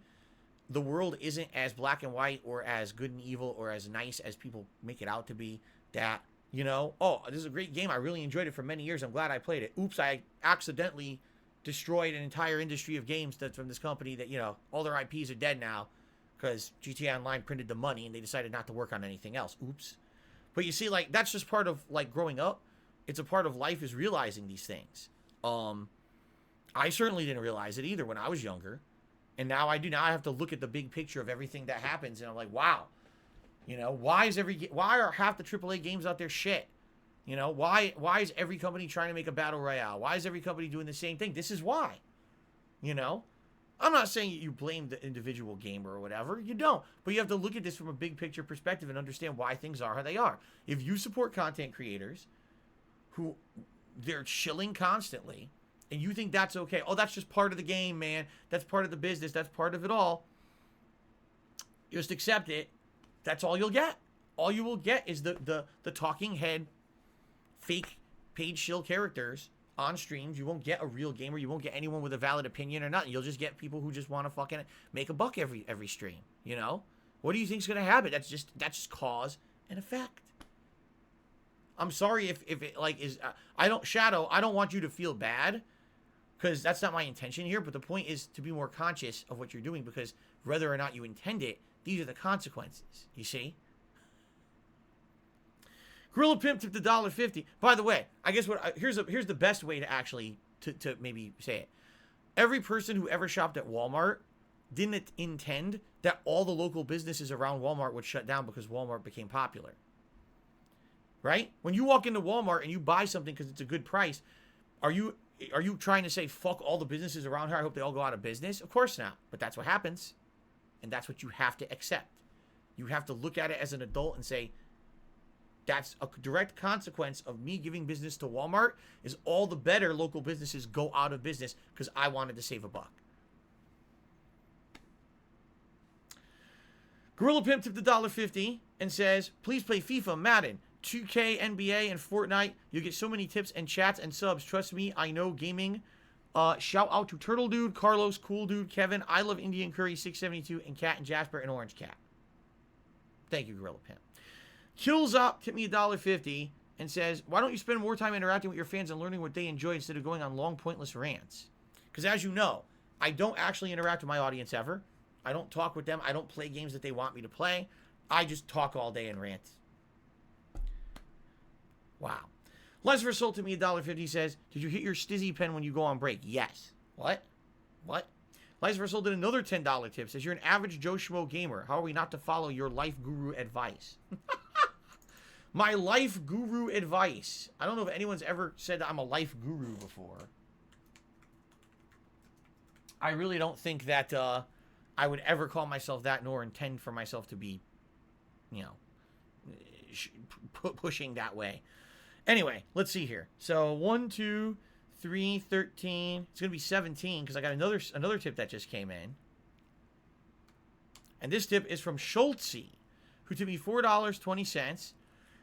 the world isn't as black and white or as good and evil or as nice as people make it out to be. That, you know, oh, this is a great game. I really enjoyed it for many years. I'm glad I played it. Oops, I accidentally destroyed an entire industry of games that's from this company that, you know, all their IPs are dead now because GTA Online printed the money and they decided not to work on anything else. Oops. But you see, like, that's just part of, like, growing up. It's a part of life, is realizing these things. I certainly didn't realize it either when I was younger. And now I do. Now I have to look at the big picture of everything that happens. And I'm like, wow. You know, why are half the AAA games out there shit? You know, why is every company trying to make a battle royale? Why is every company doing the same thing? This is why. You know? I'm not saying you blame the individual gamer or whatever. You don't. But you have to look at this from a big picture perspective and understand why things are how they are. If you support content creators who they're chilling constantly, and you think that's okay, oh, that's just part of the game, man. That's part of the business. That's part of it all. Just accept it. That's all you'll get. All you will get is the talking head, fake paid shill characters on streams. You won't get a real gamer. You won't get anyone with a valid opinion or nothing. You'll just get people who just want to fucking make a buck every stream. You know? What do you think's gonna happen? That's just cause and effect. I'm sorry if it like is Shadow, I don't want you to feel bad, because that's not my intention here, but the point is to be more conscious of what you're doing, because whether or not you intend it, these are the consequences, you see? Gorilla Pimp tipped $1.50. By the way, I guess here's the best way to actually to maybe say it. Every person who ever shopped at Walmart didn't intend that all the local businesses around Walmart would shut down because Walmart became popular. Right? When you walk into Walmart and you buy something because it's a good price, are you trying to say, fuck all the businesses around here, I hope they all go out of business? Of course not. But that's what happens. And that's what you have to accept. You have to look at it as an adult and say, that's a direct consequence of me giving business to Walmart, is all the better local businesses go out of business because I wanted to save a buck. Gorilla Pimp tipped $1.50 and says, please play FIFA, Madden, 2K, NBA, and Fortnite. You get so many tips and chats and subs. Trust me, I know gaming. Shout out to Turtle Dude, Carlos, Cool Dude, Kevin, I Love Indian Curry, 672, and Cat and Jasper and Orange Cat. Thank you, Gorilla Pimp. Kills Up tipped me $1.50 and says, why don't you spend more time interacting with your fans and learning what they enjoy instead of going on long, pointless rants? Because as you know, I don't actually interact with my audience ever. I don't talk with them. I don't play games that they want me to play. I just talk all day and rant. Wow. Les Versold to me, $1.50 says, did you hit your stizzy pen when you go on break? Yes. What? What? Les Versold did another $10 tip. Says, you're an average Joe Schmo gamer. How are we not to follow your life guru advice? My life guru advice. I don't know if anyone's ever said that I'm a life guru before. I really don't think that I would ever call myself that, nor intend for myself to be, you know, pushing that way. Anyway, let's see here. So 1, 2, 3, 13. It's going to be 17 because I got another tip that just came in. And this tip is from Schultzy, who tipped me $4.20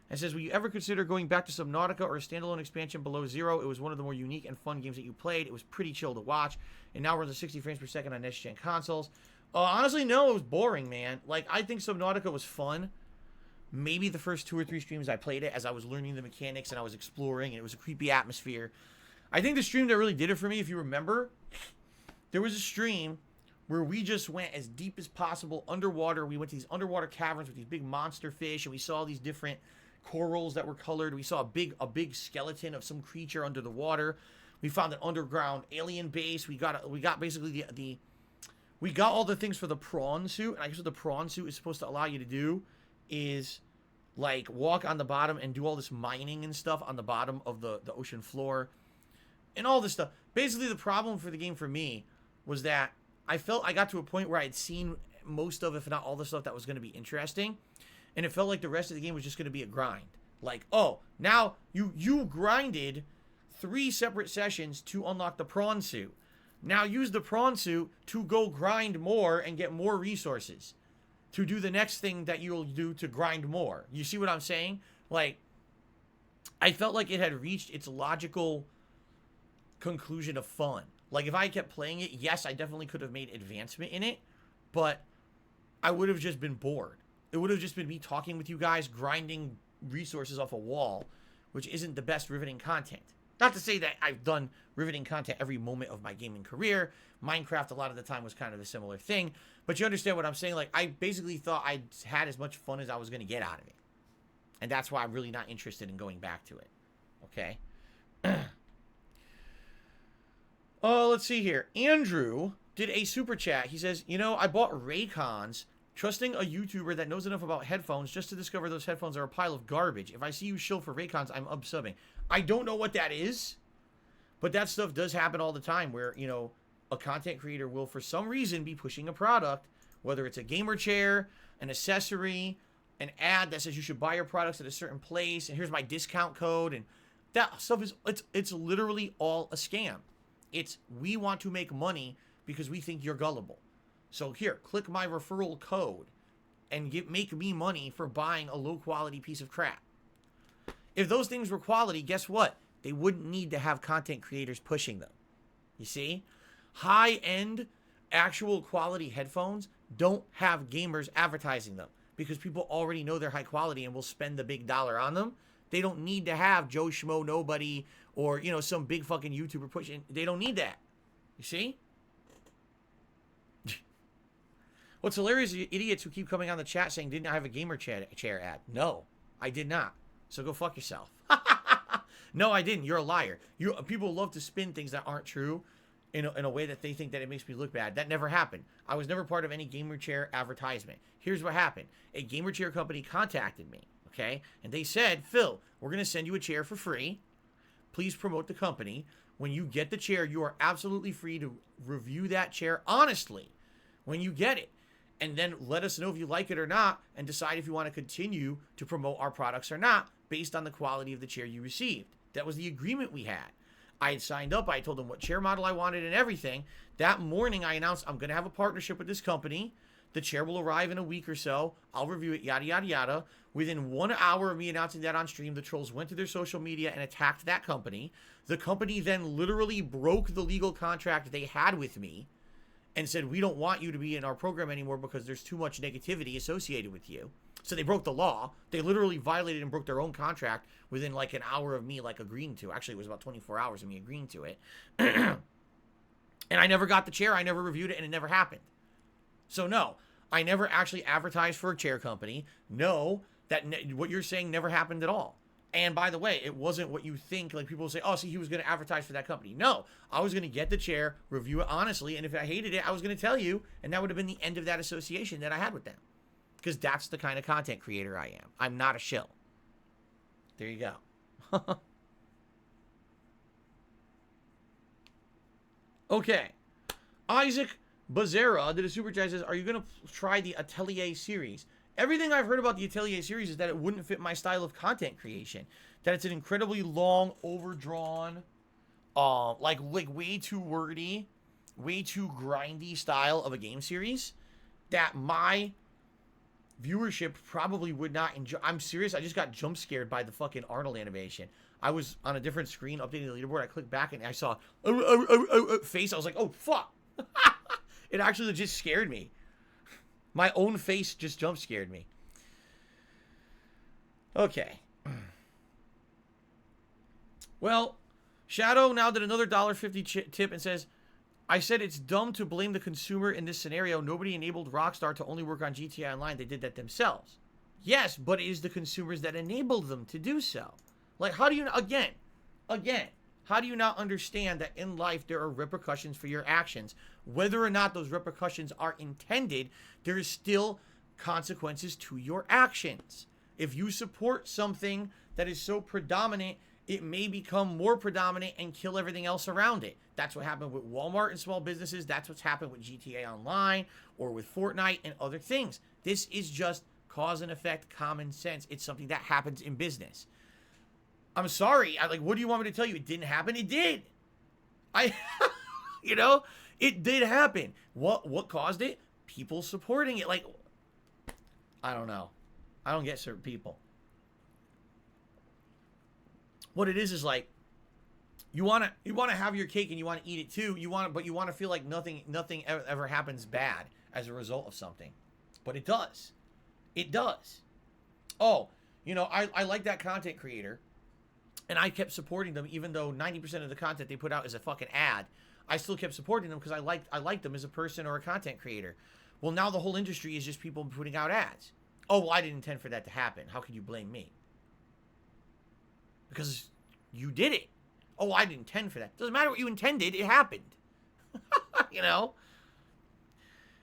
and says, will you ever consider going back to Subnautica or a standalone expansion below zero? It was one of the more unique and fun games that you played. It was pretty chill to watch. And now runs at 60 frames per second on next-gen consoles. Honestly, no, it was boring, man. Like, I think Subnautica was fun. Maybe the first 2 or 3 streams I played it as I was learning the mechanics and I was exploring, and it was a creepy atmosphere. I think the stream that really did it for me, if you remember, there was a stream where we just went as deep as possible underwater. We went to these underwater caverns with these big monster fish, and we saw these different corals that were colored. We saw a big skeleton of some creature under the water. We found an underground alien base. We got basically we got all the things for the prawn suit. And I guess what the prawn suit is supposed to allow you to do is like walk on the bottom and do all this mining and stuff on the bottom of the ocean floor and all this stuff. Basically, the problem for the game for me was that I felt I got to a point where I had seen most of, if not all the stuff that was going to be interesting. And it felt like the rest of the game was just going to be a grind. Like, oh, now you grinded 3 separate sessions to unlock the prawn suit. Now use the prawn suit to go grind more and get more resources to do the next thing that you'll do to grind more. You see what I'm saying? Like, I felt like it had reached its logical conclusion of fun. Like, if I kept playing it, yes, I definitely could have made advancement in it, but I would have just been bored. It would have just been me talking with you guys, grinding resources off a wall, which isn't the best riveting content. Not to say that I've done riveting content every moment of my gaming career. Minecraft, a lot of the time, was kind of a similar thing. But you understand what I'm saying? Like, I basically thought I had as much fun as I was going to get out of it. And that's why I'm really not interested in going back to it. Okay? Let's see here. Andrew did a super chat. He says, you know, I bought Raycons, trusting a YouTuber that knows enough about headphones just to discover those headphones are a pile of garbage. If I see you shill for Raycons, I'm unsubbing. I don't know what that is, but that stuff does happen all the time where, you know, a content creator will, for some reason, be pushing a product, whether it's a gamer chair, an accessory, an ad that says you should buy your products at a certain place, and here's my discount code, and that stuff is, it's literally all a scam. It's, we want to make money because we think you're gullible. So here, click my referral code and make me money for buying a low-quality piece of crap. If those things were quality, guess what? They wouldn't need to have content creators pushing them. You see? High-end, actual quality headphones don't have gamers advertising them because people already know they're high quality and will spend the big dollar on them. They don't need to have Joe Schmo Nobody or, you know, some big fucking YouTuber pushing. They don't need that. You see? What's hilarious is idiots who keep coming on the chat saying, didn't I have a gamer chair ad? No, I did not. So go fuck yourself. No, I didn't. You're a liar. People love to spin things that aren't true in a way that they think that it makes me look bad. That never happened. I was never part of any gamer chair advertisement. Here's what happened. A gamer chair company contacted me, okay? And they said, Phil, we're going to send you a chair for free. Please promote the company. When you get the chair, you are absolutely free to review that chair honestly when you get it. And then let us know if you like it or not and decide if you want to continue to promote our products or not based on the quality of the chair you received. That was the agreement we had. I had signed up. I told them what chair model I wanted and everything. That morning, I announced I'm going to have a partnership with this company. The chair will arrive in a week or so. I'll review it, yada, yada, yada. Within 1 hour of me announcing that on stream, the trolls went to their social media and attacked that company. The company then literally broke the legal contract they had with me and said, we don't want you to be in our program anymore because there's too much negativity associated with you. So they broke the law. They literally violated and broke their own contract within like an hour of me like agreeing to. Actually, it was about 24 hours of me agreeing to it. And I never got the chair. I never reviewed it, and it never happened. So no, I never actually advertised for a chair company. No, what you're saying never happened at all. And by the way, it wasn't what you think. Like, people say, oh, see, he was going to advertise for that company. No, I was going to get the chair, review it honestly, and if I hated it, I was going to tell you, and that would have been the end of that association that I had with them. Because that's the kind of content creator I am. I'm not a shill. There you go. Okay. Isaac Bazera did a super chat, says, are you going to try the Atelier series? Everything I've heard about the Atelier series is that it wouldn't fit my style of content creation. That it's an incredibly long, overdrawn, like way too wordy, way too grindy style of a game series that my viewership probably would not enjoy. I'm serious. I just got jump scared by the fucking Arnold animation. I was on a different screen updating the leaderboard. I clicked back and I saw face. I was like, oh, fuck. It actually just scared me. My own face just jump scared me. Okay. Well, Shadow now did another $1.50 tip and says, I said it's dumb to blame the consumer in this scenario. Nobody enabled Rockstar to only work on GTA Online. They did that themselves. Yes, but it is the consumers that enabled them to do so. Like, how do you, again, how do you not understand that in life there are repercussions for your actions? Whether or not those repercussions are intended, there is still consequences to your actions. If you support something that is so predominant, it may become more predominant and kill everything else around it. That's what happened with Walmart and small businesses. That's what's happened with GTA Online or with Fortnite and other things. This is just cause and effect, common sense. It's something that happens in business. I'm sorry. What do you want me to tell you? It didn't happen. It did. You know, it did happen. What caused it? People supporting it. Like, I don't know. I don't get certain people. What it is like, you want to have your cake and you want to eat it too. But you want to feel like nothing ever happens bad as a result of something. But it does. It does. Oh, you know, I like that content creator. And I kept supporting them, even though 90% of the content they put out is a fucking ad. I still kept supporting them because I liked them as a person or a content creator. Well, now the whole industry is just people putting out ads. Oh, well, I didn't intend for that to happen. How could you blame me? Because you did it. Oh, I didn't intend for that. Doesn't matter what you intended. It happened. You know?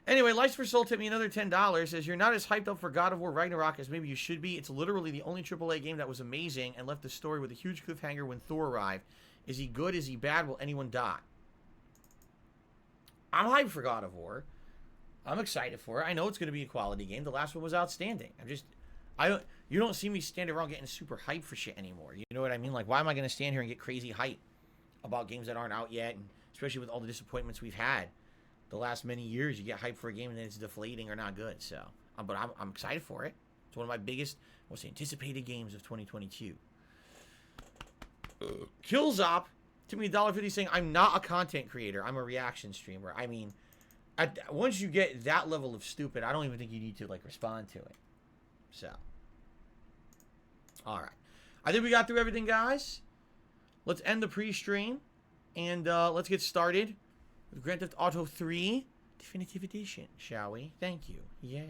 Anyway, Lights for Soul tipped me another $10. Says, you're not as hyped up for God of War Ragnarok as maybe you should be. It's literally the only AAA game that was amazing and left the story with a huge cliffhanger when Thor arrived. Is he good? Is he bad? Will anyone die? I'm hyped for God of War. I'm excited for it. I know it's going to be a quality game. The last one was outstanding. You don't see me standing around getting super hyped for shit anymore. You know what I mean? Like, why am I going to stand here and get crazy hype about games that aren't out yet? And especially with all the disappointments we've had the last many years, you get hyped for a game and then it's deflating or not good. So, but I'm excited for it. It's one of my biggest, most anticipated games of 2022. Killzop took me $1.50 saying, I'm not a content creator. I'm a reaction streamer. I mean, once you get that level of stupid, I don't even think you need to, like, respond to it. So, all right. I think we got through everything, guys. Let's end the pre-stream, and let's get started with Grand Theft Auto 3 Definitive Edition, shall we? Thank you. Yes.